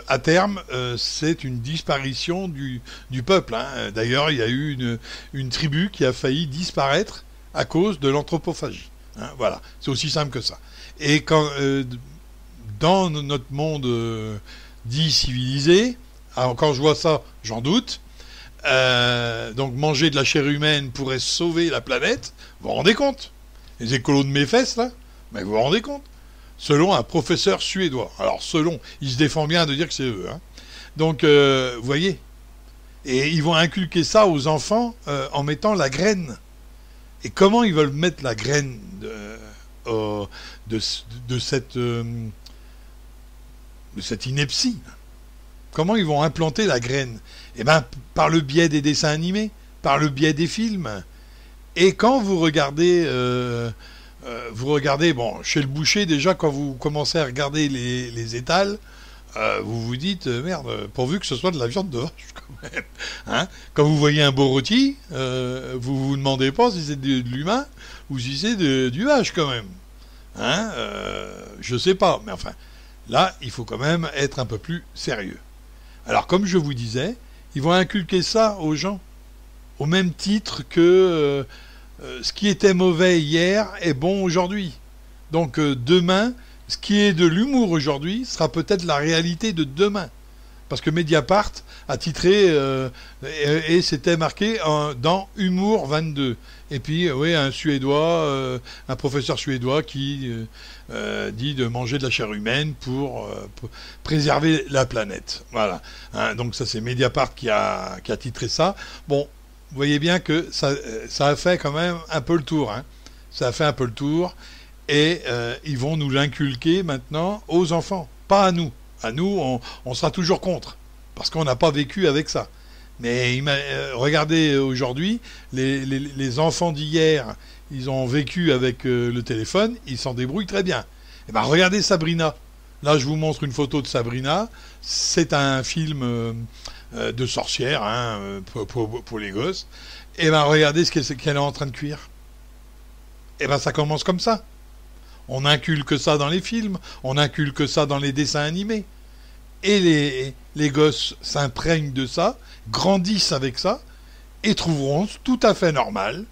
à terme, c'est une disparition du peuple. Hein. D'ailleurs, il y a eu une tribu qui a failli disparaître à cause de l'anthropophagie. Hein. Voilà, c'est aussi simple que ça. Et dans notre monde dit civilisé, quand je vois ça, j'en doute. Donc, manger de la chair humaine pourrait sauver la planète. Vous vous rendez compte? Les écolos de mes fesses, là, mais vous vous rendez compte? Selon un professeur suédois. Alors, il se défend bien de dire que c'est eux. Hein. Donc, vous voyez. Et ils vont inculquer ça aux enfants en mettant la graine. Et comment ils veulent mettre la graine de cette ineptie? Comment ils vont implanter la graine? Eh bien, par le biais des dessins animés, par le biais des films. Et quand vous regardez vous regardez, bon, chez le boucher, déjà, quand vous commencez à regarder les étals, vous vous dites, merde, pourvu que ce soit de la viande de vache, quand même. Hein, quand vous voyez un beau rôti, vous vous demandez pas si c'est de l'humain ou si c'est du vache, quand même. Hein, je sais pas, mais enfin, là, il faut quand même être un peu plus sérieux. Alors, comme je vous disais, ils vont inculquer ça aux gens, au même titre que ce qui était mauvais hier est bon aujourd'hui. Donc, demain, ce qui est de l'humour aujourd'hui sera peut-être la réalité de demain. Parce que Mediapart a titré, et c'était marqué dans Humour 22. Et puis, oui, un Suédois, un professeur suédois qui dit de manger de la chair humaine pour préserver la planète. Voilà. Hein, donc ça, c'est Mediapart qui a titré ça. Bon, vous voyez bien que ça a fait quand même un peu le tour. Hein. Ça a fait un peu le tour. Et ils vont nous l'inculquer maintenant aux enfants, pas à nous. À nous, on sera toujours contre, parce qu'on n'a pas vécu avec ça. Mais regardez aujourd'hui, les enfants d'hier, ils ont vécu avec le téléphone, ils s'en débrouillent très bien. Et ben regardez Sabrina. Là, je vous montre une photo de Sabrina. C'est un film de sorcière, hein, pour les gosses. Et ben regardez ce qu'elle est en train de cuire. Et ben ça commence comme ça. On inculque ça dans les films, on inculque ça dans les dessins animés. Et les gosses s'imprègnent de ça, grandissent avec ça, et trouveront tout à fait normal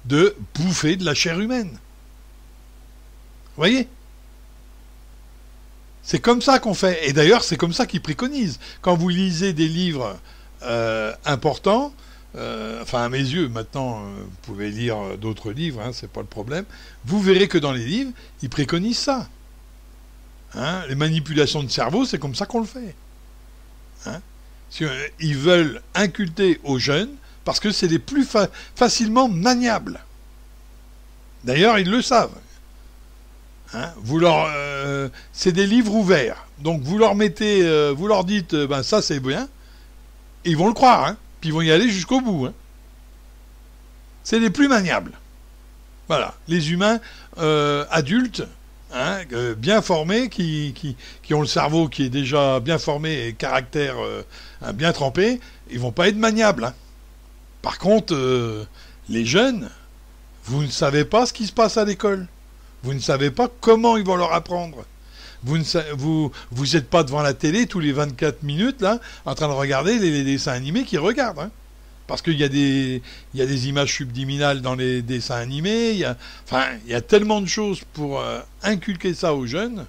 de bouffer de la chair humaine. Vous voyez ? C'est comme ça qu'on fait. Et d'ailleurs, c'est comme ça qu'ils préconisent. Quand vous lisez des livres importants, enfin à mes yeux, maintenant, vous pouvez lire d'autres livres, hein, c'est pas le problème, vous verrez que dans les livres, ils préconisent ça. Hein, les manipulations de cerveau, c'est comme ça qu'on le fait. Hein, ils veulent inculter aux jeunes, parce que c'est les plus facilement maniables. D'ailleurs, ils le savent. Hein, c'est des livres ouverts. Donc vous leur mettez, vous leur dites, ben ça c'est bien, et ils vont le croire, hein. Puis ils vont y aller jusqu'au bout. Hein. C'est les plus maniables. Voilà. Les humains adultes, hein, bien formés, qui ont le cerveau qui est déjà bien formé et caractère bien trempé, ils vont pas être maniables. Hein. Par contre, les jeunes, vous ne savez pas ce qui se passe à l'école. Vous ne savez pas comment ils vont leur apprendre. Vous n'êtes pas devant la télé tous les 24 minutes là, en train de regarder les dessins animés qu'ils regardent. Hein. Parce qu'il y a des images subliminales dans les dessins animés. Il y a tellement de choses pour inculquer ça aux jeunes.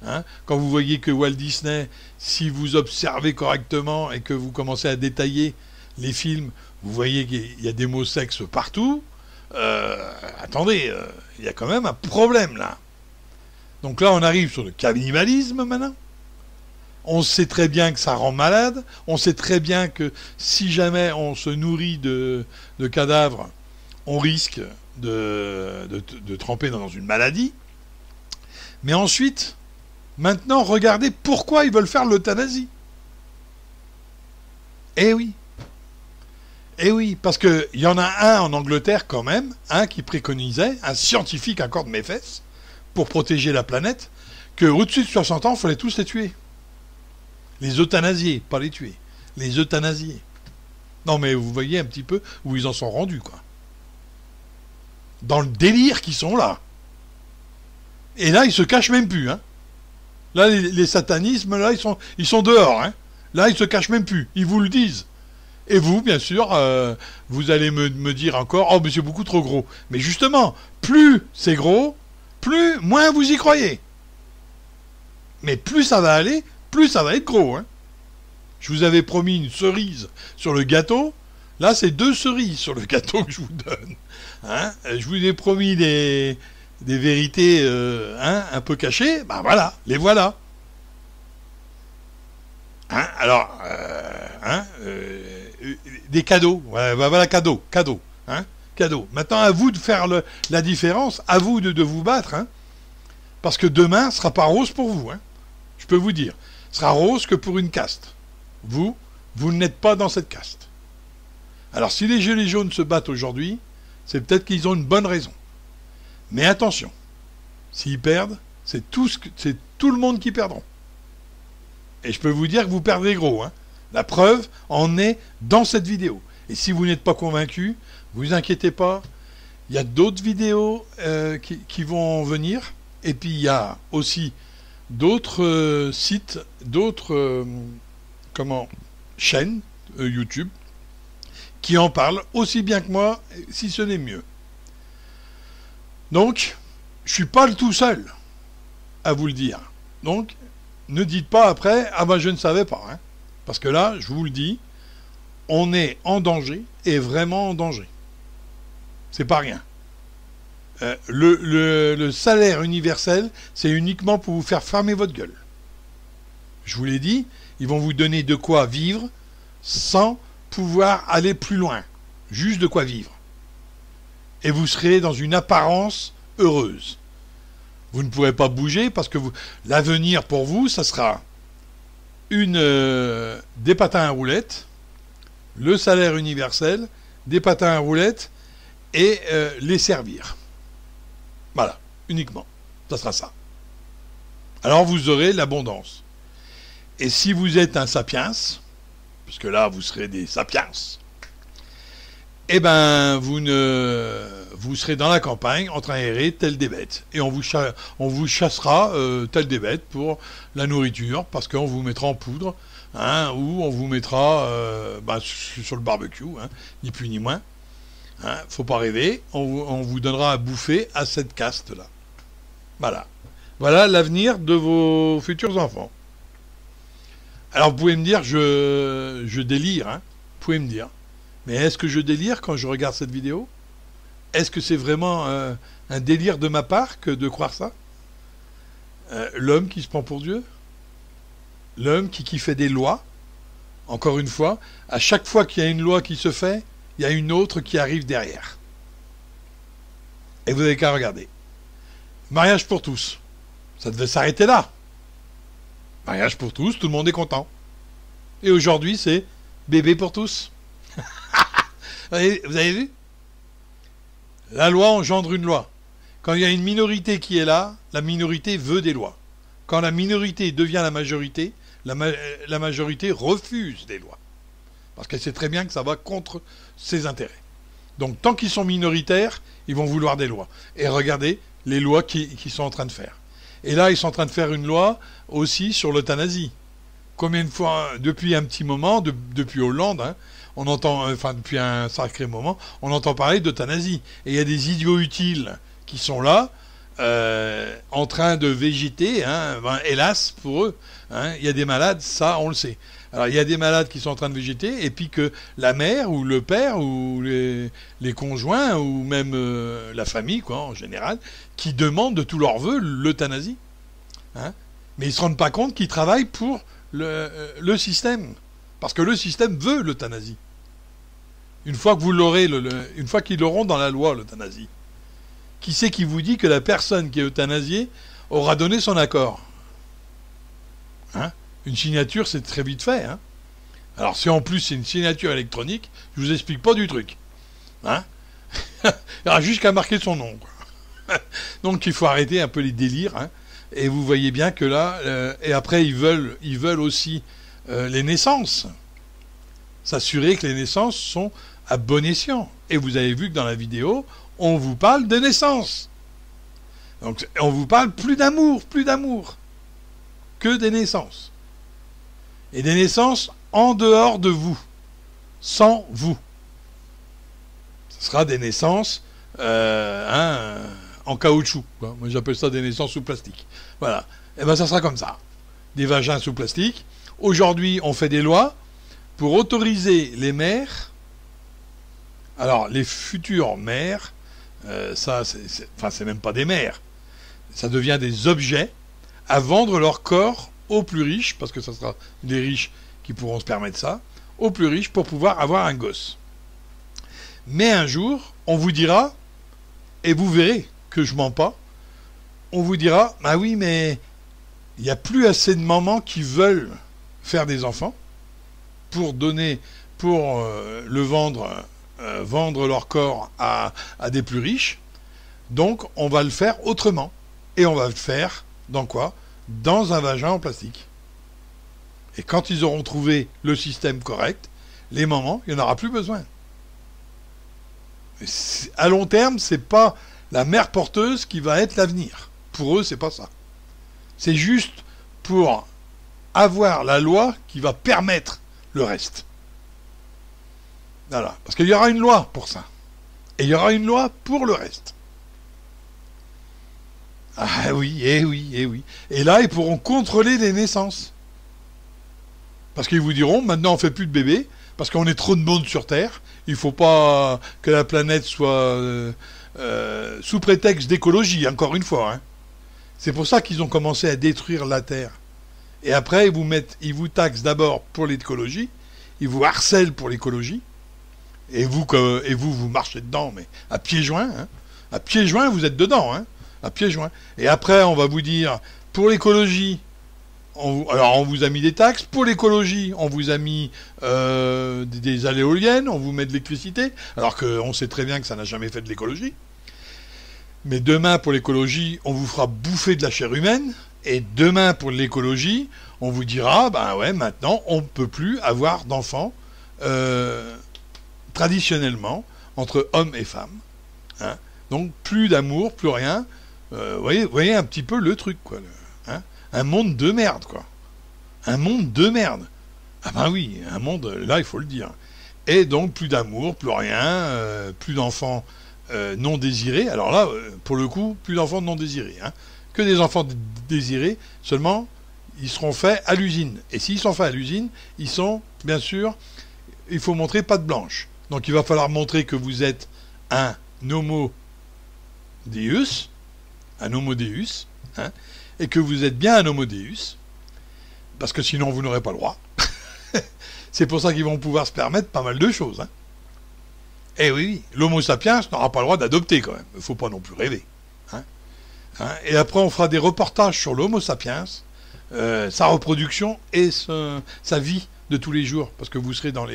Hein. Quand vous voyez que Walt Disney, si vous observez correctement et que vous commencez à détailler les films, vous voyez qu'il y a des mots sexes partout. Attendez, il y a quand même un problème là. Donc là, on arrive sur le cannibalisme maintenant. On sait très bien que ça rend malade. On sait très bien que si jamais on se nourrit de cadavres, on risque de tremper dans une maladie. Mais ensuite, maintenant, regardez pourquoi ils veulent faire l'euthanasie. Eh oui. Eh oui, parce qu'il y en a un en Angleterre quand même, un qui préconisait, un scientifique encore de mes fesses, pour protéger la planète, qu'au-dessus de 60 ans, il fallait tous les tuer. Les euthanasier, pas les tuer. Les euthanasier. Non mais vous voyez un petit peu où ils en sont rendus, quoi. Dans le délire qu'ils sont là. Et là, ils se cachent même plus, hein. Là, les satanismes, là, ils sont dehors, hein. Là, ils se cachent même plus. Ils vous le disent. Et vous, bien sûr, vous allez me dire encore, oh, mais c'est beaucoup trop gros. Mais justement, plus c'est gros, moins vous y croyez. Mais plus ça va aller, plus ça va être gros. Hein. Je vous avais promis une cerise sur le gâteau. Là, c'est 2 cerises sur le gâteau que je vous donne. Hein. Je vous ai promis des vérités un peu cachées. Ben voilà, les voilà. Hein, alors, des cadeaux. Voilà, cadeau. Hein, cadeau. Maintenant, à vous de faire la différence, à vous de vous battre. Hein, parce que demain, ce ne sera pas rose pour vous. Hein, je peux vous dire. Ce sera rose que pour une caste. Vous n'êtes pas dans cette caste. Alors, si les gilets jaunes se battent aujourd'hui, c'est peut-être qu'ils ont une bonne raison. Mais attention, S'ils perdent, c'est tout le monde qui perdront. Et je peux vous dire que vous perdrez gros. Hein. La preuve en est dans cette vidéo. Et si vous n'êtes pas convaincu, vous inquiétez pas. Il y a d'autres vidéos qui vont venir. Et puis il y a aussi d'autres sites, d'autres chaînes YouTube qui en parlent aussi bien que moi, si ce n'est mieux. Donc, je suis pas le tout seul à vous le dire. Donc, ne dites pas après, ah ben je ne savais pas. Hein. Parce que là, je vous le dis, on est en danger, et vraiment en danger. C'est pas rien. Le salaire universel, c'est uniquement pour vous faire fermer votre gueule. Je vous l'ai dit, ils vont vous donner de quoi vivre sans pouvoir aller plus loin. Juste de quoi vivre. Et vous serez dans une apparence heureuse. Vous ne pourrez pas bouger parce que l'avenir pour vous, ça sera des patins à roulettes, le salaire universel, des patins à roulettes et les servir. Voilà, uniquement. Ça sera ça. Alors vous aurez l'abondance. Et si vous êtes un sapiens, puisque là vous serez des sapiens, eh ben vous serez dans la campagne en train d'errer tel des bêtes. Et on vous chassera tel des bêtes pour la nourriture, parce qu'on vous mettra en poudre, hein, ou on vous mettra sur le barbecue, hein, ni plus ni moins. Hein, faut pas rêver, on vous donnera à bouffer à cette caste-là. Voilà. Voilà l'avenir de vos futurs enfants. Alors vous pouvez me dire, je délire, hein, vous pouvez me dire. Mais est-ce que je délire quand je regarde cette vidéo? Est-ce que c'est vraiment un délire de ma part que de croire ça? L'homme qui se prend pour Dieu? L'homme qui fait des lois? Encore une fois, à chaque fois qu'il y a une loi qui se fait, il y a une autre qui arrive derrière. Et vous n'avez qu'à regarder. Mariage pour tous. Ça devait s'arrêter là. Mariage pour tous, tout le monde est content. Et aujourd'hui, c'est bébé pour tous. Vous avez vu? La loi engendre une loi. Quand il y a une minorité qui est là, la minorité veut des lois. Quand la minorité devient la majorité, la majorité refuse des lois. Parce qu'elle sait très bien que ça va contre ses intérêts. Donc tant qu'ils sont minoritaires, ils vont vouloir des lois. Et regardez les lois qu'ils sont en train de faire. Et là, ils sont en train de faire une loi aussi sur l'euthanasie. Combien de fois, depuis un petit moment, depuis Hollande, hein, on entend, enfin depuis un sacré moment, on entend parler d'euthanasie. Et il y a des idiots utiles qui sont là, en train de végéter, hein, hélas pour eux. Hein, il y a des malades, ça on le sait. Alors il y a des malades qui sont en train de végéter, et puis que la mère ou le père ou les conjoints ou même la famille, quoi, en général, qui demandent de tout leur vœu l'euthanasie. Hein, mais ils ne se rendent pas compte qu'ils travaillent pour le système. Parce que le système veut l'euthanasie. Une fois que vous l'aurez, une fois qu'ils l'auront dans la loi, l'euthanasie, qui c'est qui vous dit que la personne qui est euthanasiée aura donné son accord? Hein? Une signature, c'est très vite fait. Hein? Alors, si en plus c'est une signature électronique, je vous explique pas du truc. Hein? Il y aura juste qu'à marquer son nom. Quoi. Donc, il faut arrêter un peu les délires. Hein? Et vous voyez bien que là, et après, ils veulent aussi les naissances. S'assurer que les naissances sont à bon escient. Et vous avez vu que dans la vidéo, on vous parle de naissance. Donc, on vous parle plus d'amour que des naissances. Et des naissances en dehors de vous, sans vous. Ce sera des naissances en caoutchouc. Quoi. Moi, j'appelle ça des naissances sous plastique. Voilà. Et bien, ça sera comme ça. Des vagins sous plastique. Aujourd'hui, on fait des lois pour autoriser les mères, alors les futures mères, c'est même pas des mères, ça devient des objets, à vendre leur corps aux plus riches, parce que ça sera les riches qui pourront se permettre ça, aux plus riches pour pouvoir avoir un gosse. Mais un jour, on vous dira, et vous verrez que je mens pas, on vous dira, ah oui, mais il n'y a plus assez de mamans qui veulent faire des enfants pour le vendre leur corps à des plus riches. Donc on va le faire autrement. et on va le faire dans quoi? Dans un vagin en plastique. Et quand ils auront trouvé le système correct, les mamans, il n'y en aura plus besoin. À long terme, c'est pas la mère porteuse qui va être l'avenir. Pour eux, c'est pas ça. C'est juste pour avoir la loi qui va permettre le reste. Voilà. Parce qu'il y aura une loi pour ça. Et il y aura une loi pour le reste. Ah oui, eh oui, eh oui. Et là, ils pourront contrôler les naissances. Parce qu'ils vous diront, maintenant on fait plus de bébés, parce qu'on est trop de monde sur Terre, il faut pas que la planète soit sous prétexte d'écologie, encore une fois. Hein. C'est pour ça qu'ils ont commencé à détruire la Terre. Et après, ils vous taxent d'abord pour l'écologie, ils vous harcèlent pour l'écologie, et vous marchez dedans, mais à pieds joints. Hein. À pieds joints, vous êtes dedans. Hein. À pieds joints. Et après, on va vous dire, pour l'écologie, alors on vous a mis des taxes, pour l'écologie, on vous a mis des allées éoliennes, on vous met de l'électricité, alors qu'on sait très bien que ça n'a jamais fait de l'écologie. Mais demain, pour l'écologie, on vous fera bouffer de la chair humaine, et demain, pour l'écologie, on vous dira, ben ouais, maintenant, on ne peut plus avoir d'enfants traditionnellement entre hommes et femmes. Hein. Donc, plus d'amour, plus rien. Voyez un petit peu le truc, quoi. Hein. Un monde de merde, quoi. Un monde de merde. Ah ben oui, un monde, là, il faut le dire. Et donc, plus d'amour, plus rien, plus d'enfants non désirés. Alors là, pour le coup, plus d'enfants non désirés. Hein. Que des enfants désirés, seulement, ils seront faits à l'usine. Et s'ils sont faits à l'usine, ils sont, bien sûr, il faut montrer patte blanche. Donc, il va falloir montrer que vous êtes un homo deus, hein, et que vous êtes bien un homo deus, parce que sinon, vous n'aurez pas le droit. C'est pour ça qu'ils vont pouvoir se permettre pas mal de choses. Hein. Et oui, l'homo sapiens n'aura pas le droit d'adopter, quand même. Il ne faut pas non plus rêver. Hein. Et après, on fera des reportages sur l'homo sapiens, sa reproduction et sa vie de tous les jours, parce que vous serez dans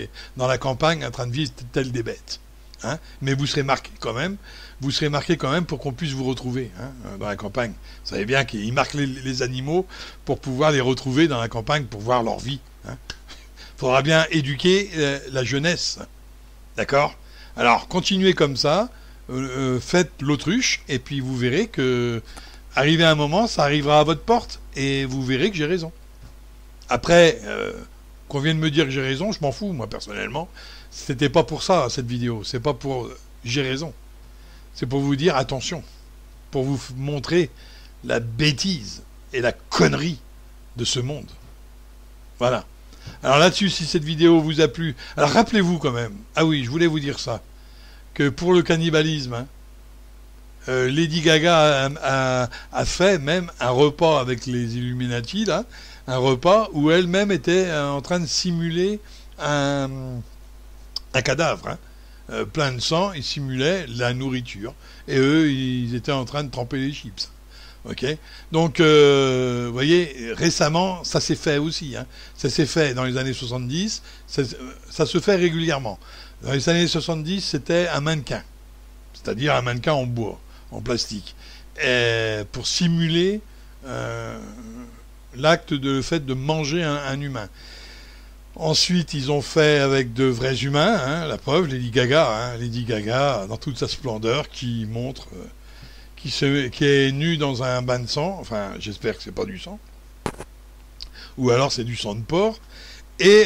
la campagne en train de vivre tels des bêtes. Hein. Mais vous serez marqué quand même. Vous serez marqué quand même pour qu'on puisse vous retrouver dans la campagne. Vous savez bien qu'ils marquent les animaux pour pouvoir les retrouver dans la campagne, pour voir leur vie. Il faudra bien éduquer la jeunesse. D'accord? Alors, continuez comme ça, faites l'autruche, et puis vous verrez que, arrivé à un moment, ça arrivera à votre porte, et vous verrez que j'ai raison. Après, qu'on vienne me dire que j'ai raison, je m'en fous, moi, personnellement. C'était pas pour ça, cette vidéo. C'est pas pour j'ai raison. C'est pour vous dire attention. Pour vous montrer la bêtise et la connerie de ce monde. Voilà. Alors là-dessus, si cette vidéo vous a plu... Alors rappelez-vous quand même... Ah oui, je voulais vous dire ça. Que pour le cannibalisme, Lady Gaga a fait même un repas avec les Illuminati, là. Un repas où elle-même était en train de simuler un cadavre, hein. Plein de sang, ils simulaient la nourriture. Et eux, ils étaient en train de tremper les chips. Ok. Donc, vous voyez, récemment, ça s'est fait aussi. Hein. Ça s'est fait dans les années 70. Ça se fait régulièrement. Dans les années 70, c'était un mannequin. C'est-à-dire un mannequin en bois, en plastique. Et pour simuler l'acte de fait de manger un humain. Ensuite, ils ont fait avec de vrais humains, hein, la preuve, Lady Gaga, dans toute sa splendeur, qui montre, qui est nue dans un bain de sang, enfin, j'espère que c'est pas du sang, ou alors c'est du sang de porc, et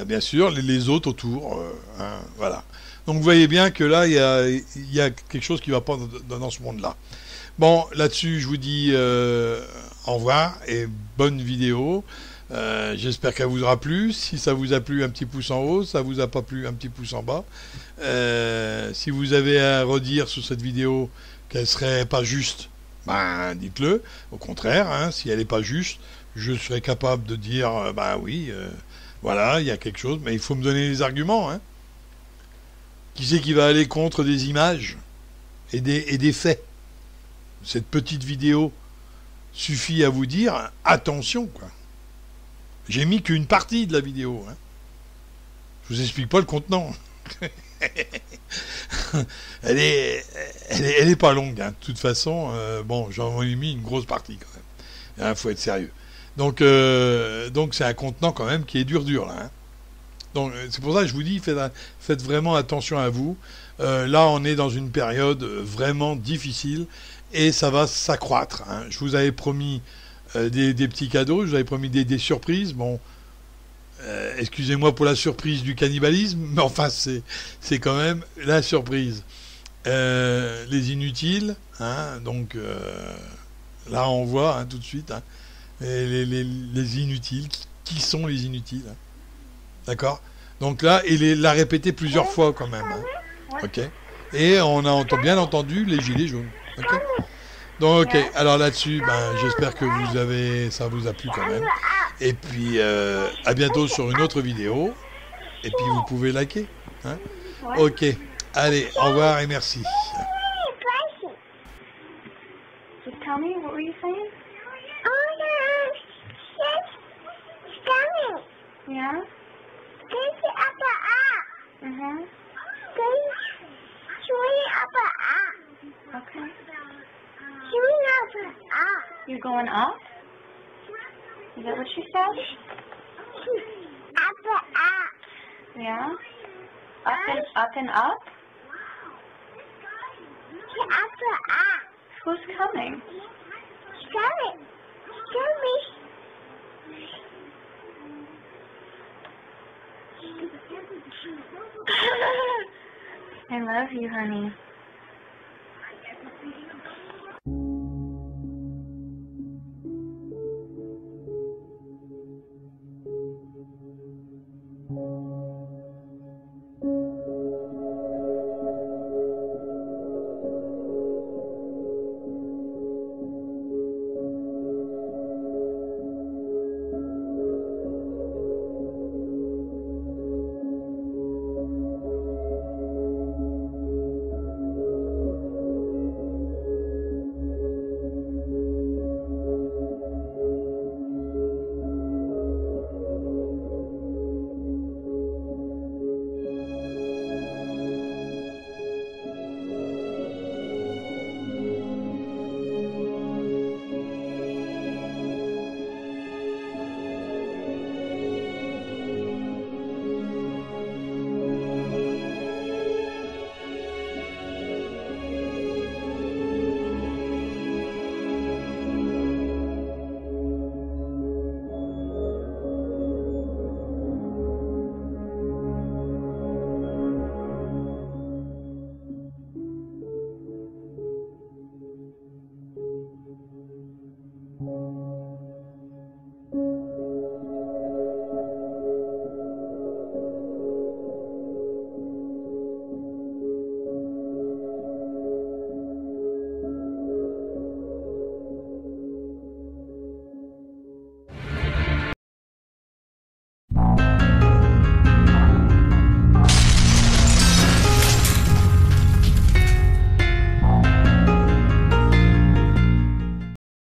bien sûr, les autres autour, hein, voilà. Donc vous voyez bien que là, il y a quelque chose qui ne va pas dans ce monde-là. Bon, là-dessus, je vous dis au revoir, et bonne vidéo. J'espère qu'elle vous aura plu. Si ça vous a plu, un petit pouce en haut. Ça vous a pas plu, un petit pouce en bas. Si vous avez à redire sur cette vidéo qu'elle serait pas juste, ben dites-le. Au contraire, hein, si elle est pas juste, je serai capable de dire ben oui, voilà, il y a quelque chose, mais il faut me donner les arguments. Hein. Qui c'est qui va aller contre des images et des faits? Cette petite vidéo suffit à vous dire attention, quoi. J'ai mis qu'une partie de la vidéo. Hein. Je vous explique pas le contenant. elle est pas longue, hein. De toute façon, bon, j'en ai mis une grosse partie quand même. Il faut être sérieux. Donc c'est un contenant quand même qui est dur là. Hein. Donc c'est pour ça que je vous dis, faites vraiment attention à vous. Là, on est dans une période vraiment difficile et ça va s'accroître. Hein. Je vous avais promis des petits cadeaux, je vous avais promis des surprises. Bon, excusez-moi pour la surprise du cannibalisme, mais enfin c'est quand même la surprise. Les inutiles, hein, donc là on voit hein, tout de suite hein, les inutiles. Qui sont les inutiles hein. D'accord. Donc là, il l'a répété plusieurs fois quand même. Hein. Ok. Et on a bien entendu les gilets jaunes. Ok. Donc ok. Alors là-dessus, j'espère que ça vous a plu quand même. Et puis à bientôt sur une autre vidéo. Et puis vous pouvez liker. Hein. Ok. Allez, au revoir et merci. Tell me, what were you saying? Yeah? Okay. You're going up? Is that what she said? Yeah? Up and up? Who's coming? I love you, honey.